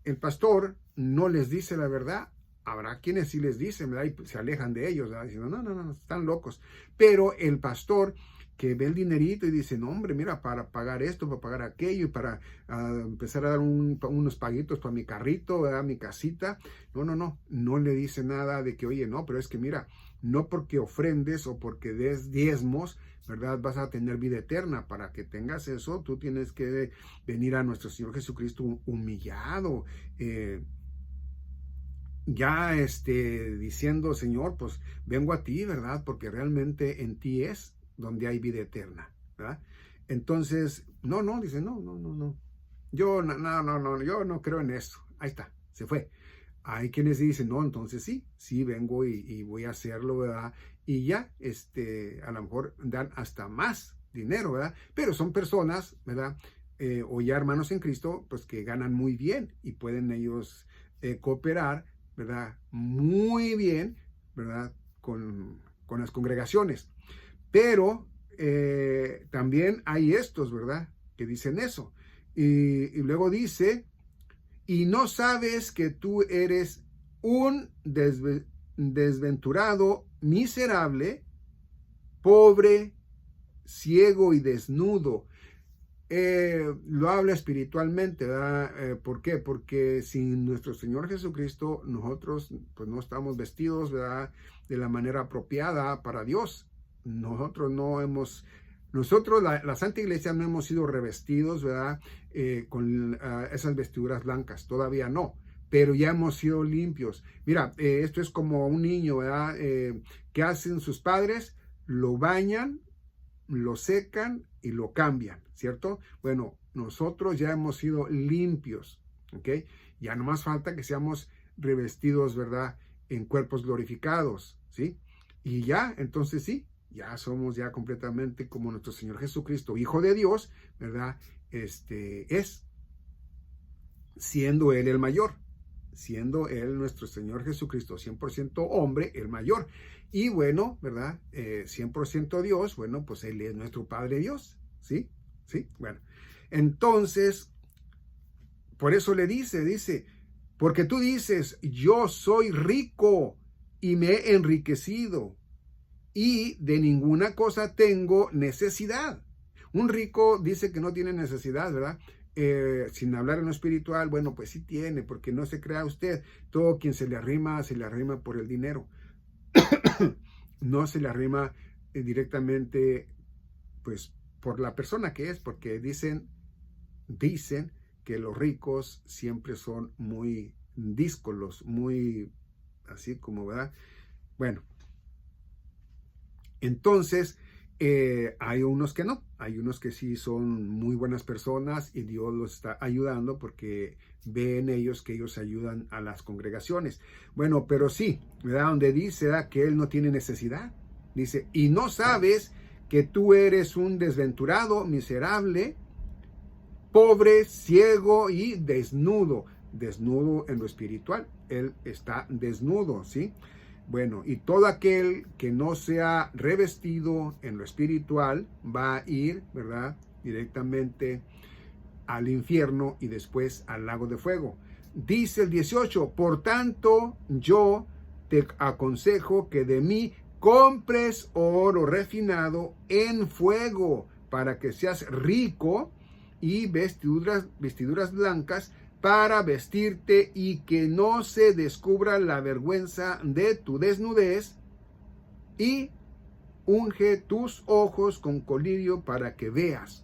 El pastor no les dice la verdad. Habrá quienes sí les dicen, ¿verdad? Y se alejan de ellos, ¿verdad? Diciendo, no, están locos. Pero el pastor que ve el dinerito y dice, no, hombre, mira, para pagar esto, para pagar aquello, y para empezar a dar unos paguitos para mi carrito, ¿verdad? Mi casita. No le dice nada de que, oye, no, pero es que mira, no porque ofrendes o porque des diezmos, ¿verdad? Vas a tener vida eterna. Para que tengas eso, tú tienes que venir a nuestro Señor Jesucristo humillado, diciendo, Señor, pues vengo a ti, ¿verdad? Porque realmente en ti es donde hay vida eterna, ¿verdad? Entonces, dice, no. Yo no creo en eso. Ahí está, se fue. Hay quienes dicen, no, entonces sí vengo y voy a hacerlo, ¿verdad? Y ya, a lo mejor dan hasta más dinero, ¿verdad? Pero son personas, ¿verdad? O ya hermanos en Cristo, pues que ganan muy bien y pueden ellos cooperar, ¿verdad? Muy bien, ¿verdad? Con las congregaciones. Pero también hay estos, ¿verdad? Que dicen eso. Y luego dice, y no sabes que tú eres un desventurado, miserable, pobre, ciego y desnudo. Lo habla espiritualmente, ¿verdad? ¿Por qué? Porque sin nuestro Señor Jesucristo, nosotros pues no estamos vestidos, ¿verdad? De la manera apropiada para Dios. La Santa Iglesia no hemos sido revestidos, ¿verdad? Con esas vestiduras blancas, todavía no, pero ya hemos sido limpios. Mira, esto es como un niño, ¿verdad? ¿Qué hacen sus padres? Lo bañan, lo secan y lo cambian, ¿cierto? Bueno, nosotros ya hemos sido limpios, ¿ok? Ya no más falta que seamos revestidos, ¿verdad? En cuerpos glorificados, ¿sí? Y ya, entonces sí, ya somos ya completamente como nuestro Señor Jesucristo, Hijo de Dios, ¿verdad? Es, siendo Él el mayor, siendo Él nuestro Señor Jesucristo, 100% hombre, el mayor. Y bueno, ¿verdad? 100% Dios, bueno, pues Él es nuestro Padre Dios, ¿sí? ¿Sí? Bueno, entonces, por eso le dice, porque tú dices, yo soy rico y me he enriquecido y de ninguna cosa tengo necesidad. Un rico dice que no tiene necesidad, ¿verdad? Sin hablar en lo espiritual, bueno, pues sí tiene, porque no se crea usted, todo quien se le arrima por el dinero. No se le arrima directamente, pues, por la persona que es, porque dicen que los ricos siempre son muy díscolos, muy así como, ¿verdad? Bueno, entonces, hay unos que no, hay unos que sí son muy buenas personas y Dios los está ayudando porque ven ellos que ellos ayudan a las congregaciones. Bueno, pero sí, ¿verdad? Donde dice, ¿verdad? Que Él no tiene necesidad. Dice, y no sabes que tú eres un desventurado, miserable, pobre, ciego y desnudo. Desnudo en lo espiritual. Él está desnudo, ¿sí? Bueno, y todo aquel que no sea revestido en lo espiritual va a ir, ¿verdad? Directamente al infierno y después al lago de fuego. Dice el 18, por tanto, yo te aconsejo que de mí compres oro refinado en fuego, para que seas rico, y vestiduras blancas para vestirte, y que no se descubra la vergüenza de tu desnudez, y unge tus ojos con colirio para que veas.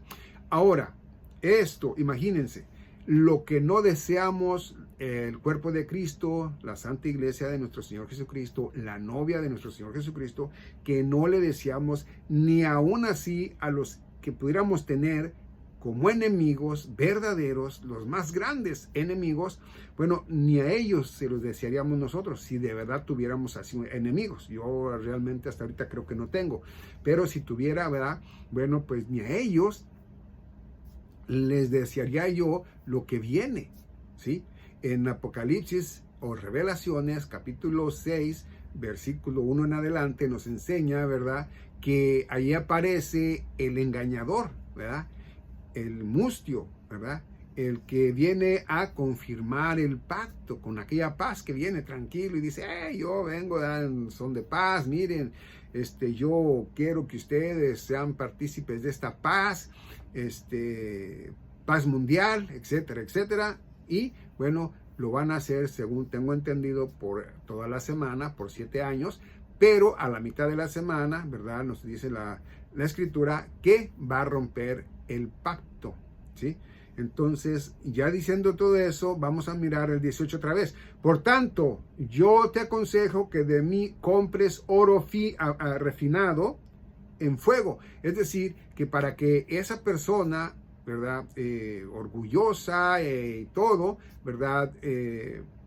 Ahora, esto, imagínense, lo que no deseamos el cuerpo de Cristo, la Santa Iglesia de nuestro Señor Jesucristo, la novia de nuestro Señor Jesucristo, que no le deseamos ni aún así a los que pudiéramos tener como enemigos verdaderos, los más grandes enemigos, bueno, ni a ellos se los desearíamos nosotros si de verdad tuviéramos así enemigos. Yo realmente hasta ahorita creo que no tengo, pero si tuviera, ¿verdad? Bueno, pues ni a ellos les desearía yo lo que viene, ¿sí? En Apocalipsis o Revelaciones, capítulo 6, versículo 1 en adelante, nos enseña, ¿verdad?, que ahí aparece el engañador, ¿verdad?, el mustio, ¿verdad?, el que viene a confirmar el pacto con aquella paz, que viene tranquilo y dice, yo vengo en son de paz, miren, yo quiero que ustedes sean partícipes de esta paz, paz mundial, etcétera, etcétera. Y bueno, lo van a hacer, según tengo entendido, por toda la semana, por 7 años, pero a la mitad de la semana, ¿verdad?, nos dice la escritura que va a romper el pacto, ¿sí? Entonces, ya diciendo todo eso, vamos a mirar el 18 otra vez. Por tanto, yo te aconsejo que de mí compres oro refinado en fuego. Es decir, que para que esa persona, ¿verdad?, orgullosa y todo, ¿verdad?,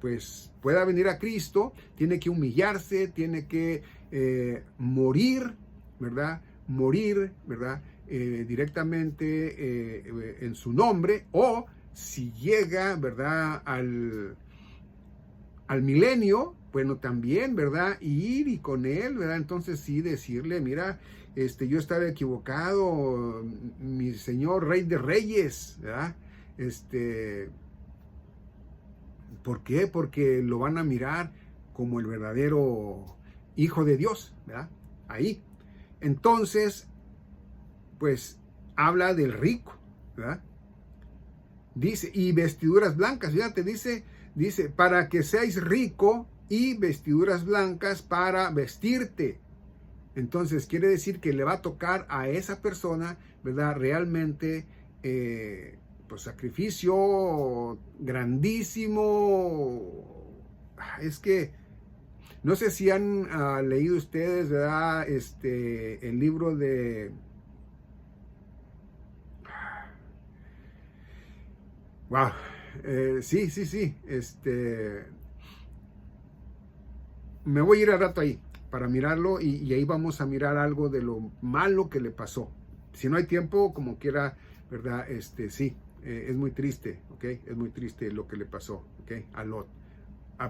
pues pueda venir a Cristo, tiene que humillarse, tiene que morir, ¿verdad?, directamente en su nombre, o si llega, ¿verdad?, al milenio, bueno, también, ¿verdad?, ir y con él, ¿verdad?, entonces sí decirle, mira, yo estaba equivocado, mi Señor Rey de Reyes, ¿verdad? ¿Por qué? Porque lo van a mirar como el verdadero Hijo de Dios, ¿verdad? Ahí. Entonces, pues, habla del rico, ¿verdad? Dice, y vestiduras blancas, fíjate, dice, para que seáis rico, y vestiduras blancas para vestirte. Entonces, quiere decir que le va a tocar a esa persona, ¿verdad?, realmente, pues, sacrificio grandísimo. Es que, no sé si han leído ustedes, ¿verdad?, el libro de... Wow, sí, me voy a ir al rato ahí para mirarlo, y ahí vamos a mirar algo de lo malo que le pasó. Si no hay tiempo, como quiera, ¿verdad? Sí, es muy triste, ¿ok? Es muy triste lo que le pasó, ¿ok? A Lot.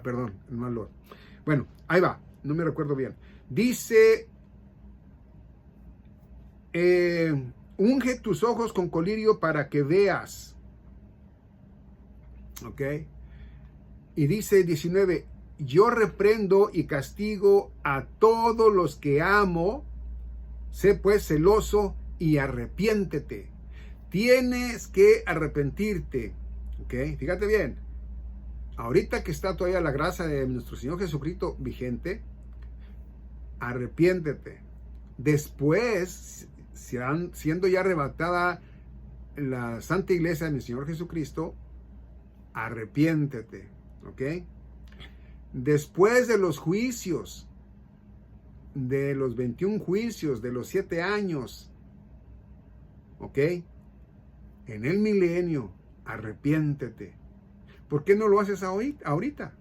Perdón, no a Lot. Bueno, ahí va, no me recuerdo bien. Dice, unge tus ojos con colirio para que veas. ¿Ok? Y dice 19, yo reprendo y castigo a todos los que amo, sé pues celoso y arrepiéntete. Tienes que arrepentirte, ¿ok? Fíjate bien, ahorita que está todavía la gracia de nuestro Señor Jesucristo vigente, arrepiéntete. Después, siendo ya arrebatada la Santa Iglesia de mi Señor Jesucristo, arrepiéntete, ¿ok? Después de los juicios, de los 21 juicios, de los 7 años, ¿ok? En el milenio, arrepiéntete. ¿Por qué no lo haces ahorita?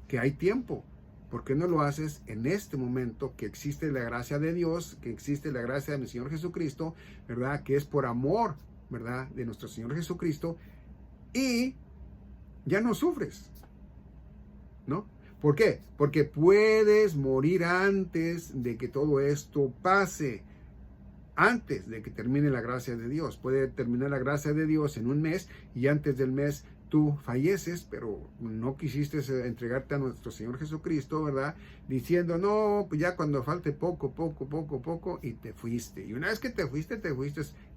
Que hay tiempo. ¿Por qué no lo haces en este momento que existe la gracia de Dios, que existe la gracia de mi Señor Jesucristo, ¿verdad? Que es por amor, ¿verdad?, de nuestro Señor Jesucristo, y ya no sufres, ¿no? ¿Por qué? Porque puedes morir antes de que todo esto pase, antes de que termine la gracia de Dios. Puede terminar la gracia de Dios en un mes, y antes del mes tú falleces, pero no quisiste entregarte a nuestro Señor Jesucristo, ¿verdad? Diciendo, no, pues ya cuando falte poco, y te fuiste. Y una vez que te fuiste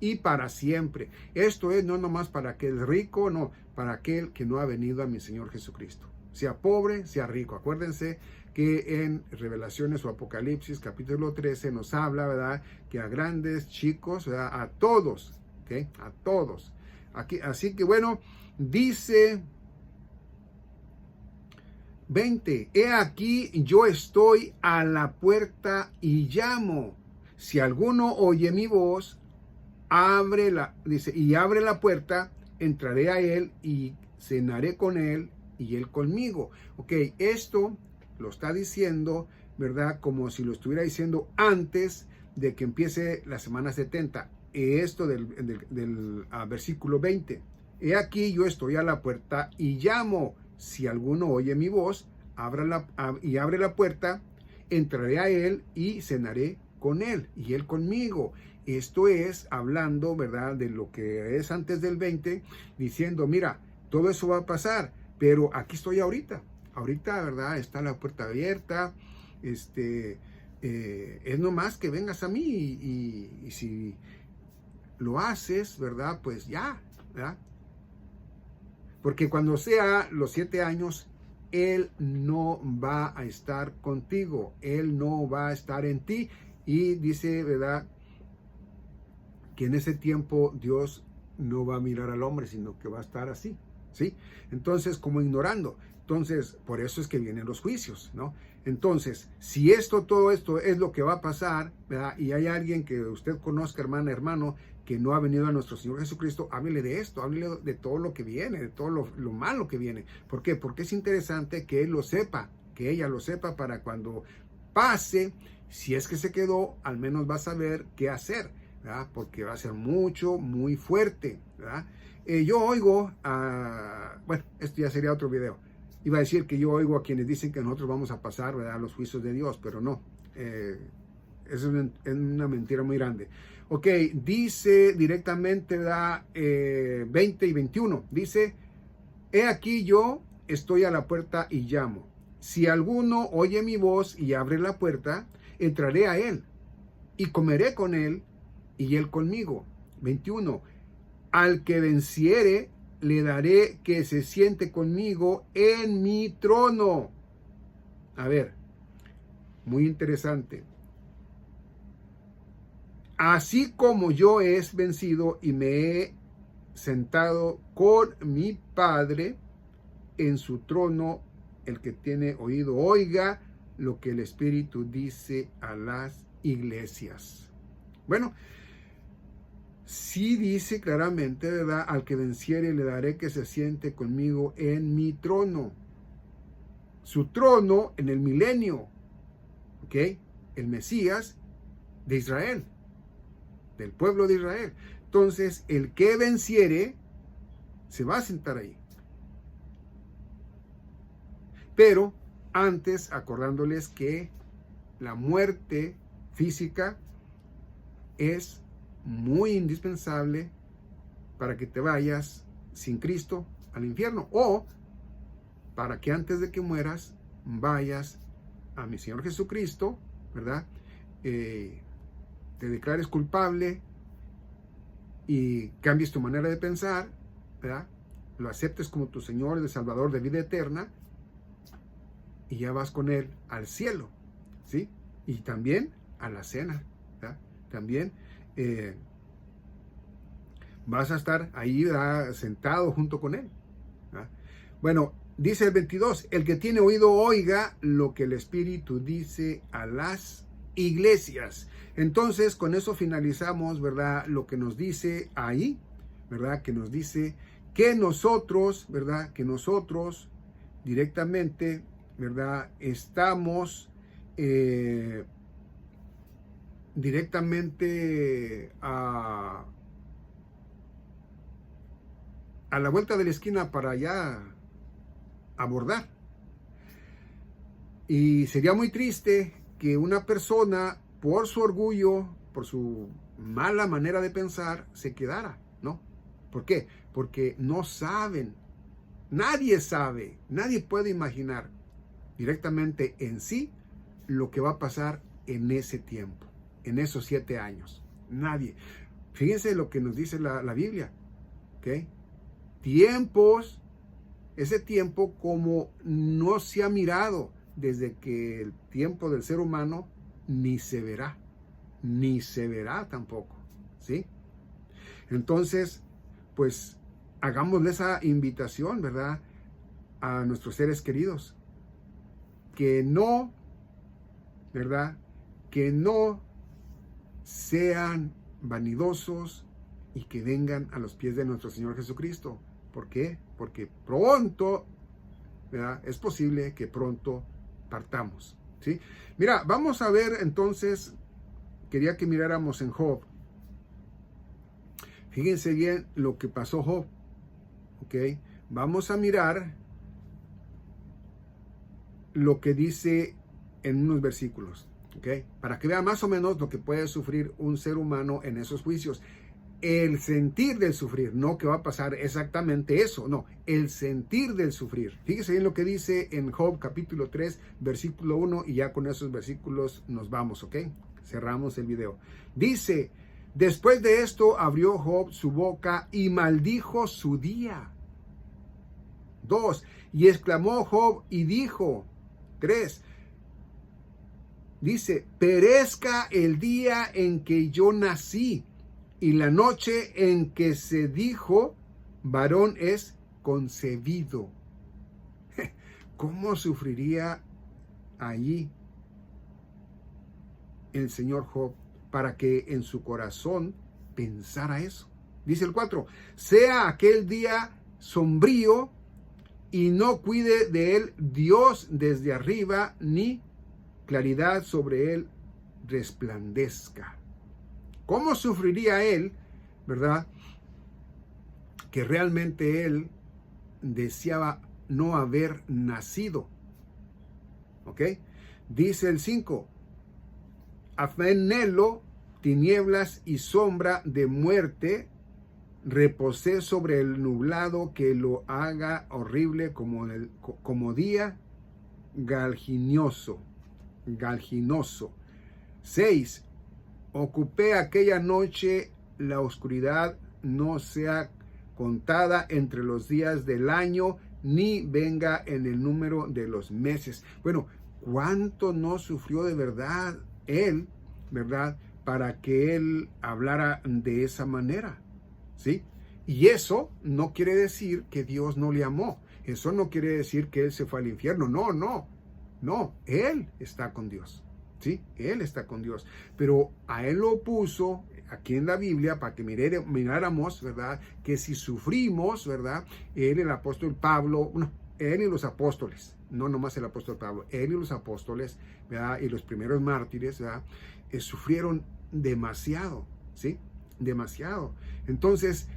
y para siempre. Esto es no nomás para aquel rico, no, para aquel que no ha venido a mi Señor Jesucristo. Sea pobre, sea rico. Acuérdense que en Revelaciones o Apocalipsis, capítulo 13, nos habla, ¿verdad? Que a grandes, chicos, ¿verdad? A todos, ¿ok? A todos. Aquí, así que bueno, dice 20, he aquí yo estoy a la puerta y llamo. Si alguno oye mi voz, abre la puerta, entraré a él y cenaré con él y él conmigo. Ok, esto lo está diciendo, ¿verdad? Como si lo estuviera diciendo antes de que empiece la semana 70. Esto del versículo 20. He aquí yo estoy a la puerta y llamo. Si alguno oye mi voz, abre la puerta, entraré a él y cenaré con él y él conmigo. Esto es hablando, ¿verdad? De lo que es antes del 20, diciendo, mira, todo eso va a pasar, pero aquí estoy ahorita. Ahorita, ¿verdad? Está la puerta abierta. Es nomás que vengas a mí y si lo haces, ¿verdad? Pues ya, ¿verdad? Porque cuando sea los 7 años, Él no va a estar contigo. Él no va a estar en ti. Y dice, ¿verdad? Que en ese tiempo Dios no va a mirar al hombre, sino que va a estar así, ¿sí? Entonces, como ignorando. Entonces, por eso es que vienen los juicios, ¿no? Entonces, si todo esto es lo que va a pasar, ¿verdad? Y hay alguien que usted conozca, hermana, hermano, que no ha venido a nuestro Señor Jesucristo, háblele de esto, háblele de todo lo que viene, de todo lo malo que viene. ¿Por qué? Porque es interesante que él lo sepa, que ella lo sepa para cuando pase, si es que se quedó, al menos va a saber qué hacer, ¿verdad? Porque va a ser muy fuerte, ¿verdad? Yo oigo, bueno, esto ya sería otro video. Iba a decir que yo oigo a quienes dicen que nosotros vamos a pasar, ¿verdad?, a los juicios de Dios, pero no. Es una mentira muy grande. Ok, dice directamente, ¿verdad? 20 y 21. Dice, he aquí yo estoy a la puerta y llamo. Si alguno oye mi voz y abre la puerta, entraré a él y comeré con él y él conmigo. 21. Al que venciere, le daré que se siente conmigo en mi trono. A ver, muy interesante. Así como yo he vencido y me he sentado con mi Padre en su trono, el que tiene oído oiga lo que el Espíritu dice a las iglesias. Bueno, sí dice claramente, ¿verdad? Al que venciere le daré que se siente conmigo en mi trono. Su trono en el milenio, ¿ok? El Mesías de Israel, del pueblo de Israel. Entonces, el que venciere se va a sentar ahí. Pero antes, acordándoles que la muerte física es muy indispensable para que te vayas sin Cristo al infierno, o para que antes de que mueras vayas a mi Señor Jesucristo, ¿verdad? Te declares culpable y cambies tu manera de pensar, ¿verdad? Lo aceptes como tu Señor y Salvador de vida eterna y ya vas con Él al cielo, ¿sí? Y también a la cena, ¿verdad? También vas a estar ahí, ¿verdad?, sentado junto con Él, ¿verdad? Bueno, dice el 22, el que tiene oído oiga lo que el Espíritu dice a las iglesias. Entonces, con eso finalizamos, ¿verdad?, lo que nos dice ahí, ¿verdad?, que nos dice que nosotros, ¿verdad?, que nosotros directamente, ¿verdad?, estamos directamente a la vuelta de la esquina para ya abordar. Y sería muy triste que una persona, por su orgullo, por su mala manera de pensar, se quedara, ¿no? ¿Por qué? Porque no saben Nadie sabe, nadie puede imaginar directamente en sí lo que va a pasar en ese tiempo, en esos 7 años. Nadie. Fíjense lo que nos dice la Biblia. ¿Ok? Tiempos, ese tiempo como no se ha mirado desde que el tiempo del ser humano, ni se verá tampoco, ¿sí? Entonces, pues, hagámosle esa invitación, ¿verdad?, a nuestros seres queridos, que no, ¿verdad?, que no sean vanidosos y que vengan a los pies de nuestro Señor Jesucristo. ¿Por qué? Porque pronto, ¿verdad?, es posible que pronto partamos, ¿sí? Mira, vamos a ver entonces, quería que miráramos en Job. Fíjense bien lo que pasó Job, ¿ok? Vamos a mirar lo que dice en unos versículos, ¿ok? Para que vean más o menos lo que puede sufrir un ser humano en esos juicios. El sentir del sufrir, no que va a pasar exactamente eso, no, el sentir del sufrir. Fíjese bien lo que dice en Job capítulo 3, versículo 1, y ya con esos versículos nos vamos, ¿ok? Cerramos el video. Dice: después de esto abrió Job su boca y maldijo su día. 2. Y exclamó Job y dijo. 3. Dice: perezca el día en que yo nací y la noche en que se dijo, varón es concebido. ¿Cómo sufriría allí el señor Job para que en su corazón pensara eso? Dice el 4, sea aquel día sombrío y no cuide de él Dios desde arriba, ni claridad sobre él resplandezca. ¿Cómo sufriría él, verdad? Que realmente él deseaba no haber nacido. ¿Ok? Dice el 5, afenelo, tinieblas y sombra de muerte, reposé sobre el nublado que lo haga horrible como día galginoso. 6, ocupé aquella noche, la oscuridad no sea contada entre los días del año, ni venga en el número de los meses. Bueno, ¿cuánto no sufrió de verdad él, verdad, para que él hablara de esa manera? ¿Sí? Y eso no quiere decir que Dios no le amó. Eso no quiere decir que él se fue al infierno. No, él está con Dios. ¿Sí? Él está con Dios. Pero a él lo puso aquí en la Biblia para que miráramos, ¿verdad? Que si sufrimos, ¿verdad? Él, el apóstol Pablo, él y los apóstoles, no nomás el apóstol Pablo, él y los apóstoles, ¿verdad? Y los primeros mártires, ¿verdad? Sufrieron demasiado, ¿sí? Demasiado. Entonces,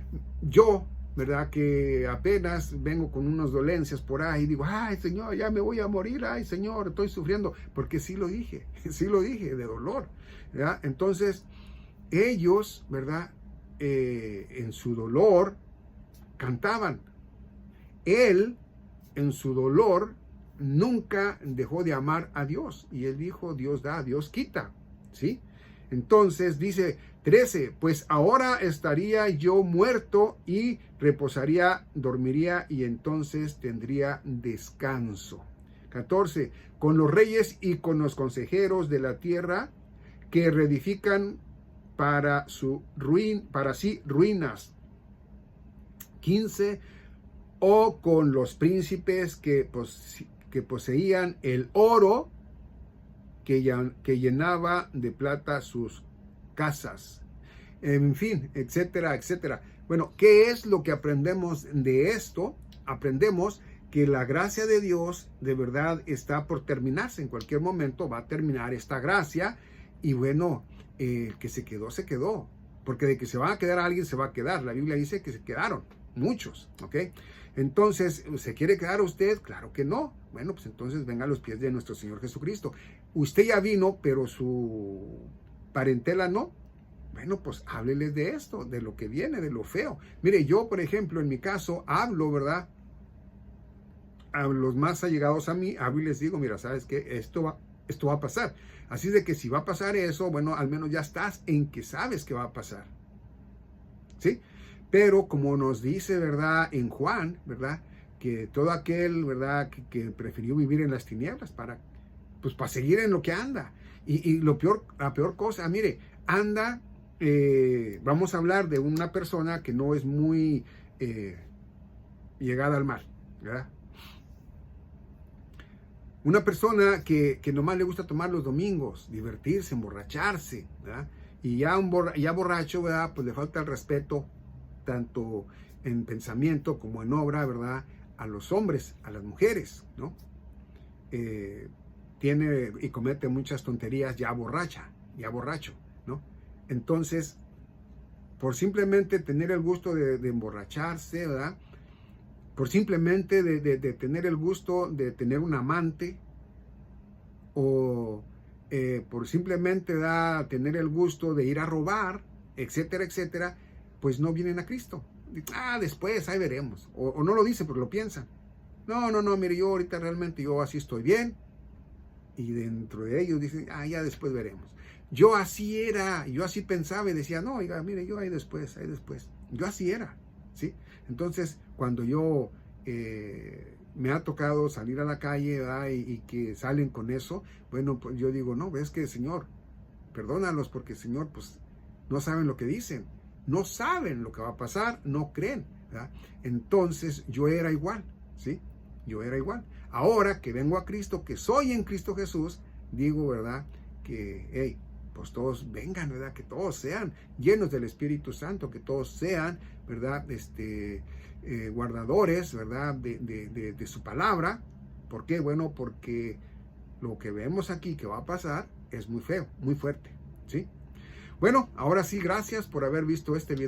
yo, ¿verdad? Que apenas vengo con unas dolencias por ahí, digo, ay, Señor, ya me voy a morir, ay, Señor, estoy sufriendo, porque sí lo dije, de dolor, ¿verdad? Entonces, ellos, ¿verdad? En su dolor, cantaban. Él, en su dolor, nunca dejó de amar a Dios, y él dijo, Dios da, Dios quita, ¿sí? Entonces dice 13, pues ahora estaría yo muerto y reposaría, dormiría y entonces tendría descanso. 14, con los reyes y con los consejeros de la tierra que reedifican para sí ruinas. 15, o con los príncipes que poseían el oro que llenaba de plata sus casas, en fin, etcétera, etcétera. Bueno, ¿qué es lo que aprendemos de esto? Aprendemos que la gracia de Dios de verdad está por terminarse. En cualquier momento va a terminar esta gracia y bueno, el que se quedó, porque de que se va a quedar alguien, se va a quedar. La Biblia dice que se quedaron muchos, ¿ok? Entonces, ¿se quiere quedar usted? Claro que no. Bueno, pues entonces venga a los pies de nuestro Señor Jesucristo. Usted ya vino, pero su parentela no. Bueno, pues hábleles de esto, de lo que viene, de lo feo. Mire, yo, por ejemplo, en mi caso, hablo, ¿verdad? a los más allegados a mí, hablo y les digo, mira, ¿sabes qué? Esto va a pasar. Así de que si va a pasar eso, bueno, al menos ya estás en que sabes que va a pasar. ¿Sí? Pero como nos dice, ¿verdad? En Juan, ¿verdad? Que todo aquel, ¿verdad? Que prefirió vivir en las tinieblas para seguir en lo que anda. Y la peor cosa, mire, anda, vamos a hablar de una persona que no es muy llegada al mal, ¿verdad? Una persona que nomás le gusta tomar los domingos, divertirse, emborracharse, ¿verdad? Y ya borracho, ¿verdad? Pues le falta el respeto, tanto en pensamiento como en obra, ¿verdad? A los hombres, a las mujeres, ¿no? Tiene y comete muchas tonterías ya borracho, ¿no? Entonces, por simplemente tener el gusto de emborracharse, ¿verdad? Por simplemente de tener el gusto de tener un amante, o por simplemente tener el gusto de ir a robar, etcétera, etcétera, pues no vienen a Cristo. Después, ahí veremos. O no lo dicen, pero lo piensan. No, mire, yo ahorita realmente yo así estoy bien. Y dentro de ellos dicen, ya después veremos. Yo así era, yo así pensaba y decía, no, oiga, mire, yo ahí después. Yo así era, ¿sí? Entonces, cuando yo me ha tocado salir a la calle, ¿verdad? Y que salen con eso, bueno, pues yo digo, no, ves que Señor, perdónalos porque Señor, pues no saben lo que dicen, no saben lo que va a pasar, no creen, ¿verdad? Entonces yo era igual, ¿sí? Yo era igual. Ahora que vengo a Cristo, que soy en Cristo Jesús, digo, ¿verdad? Que, hey, pues todos vengan, ¿verdad? Que todos sean llenos del Espíritu Santo, que todos sean, ¿verdad? Guardadores, ¿verdad? De su palabra. ¿Por qué? Bueno, porque lo que vemos aquí que va a pasar es muy feo, muy fuerte, ¿sí? Bueno, ahora sí, gracias por haber visto este video.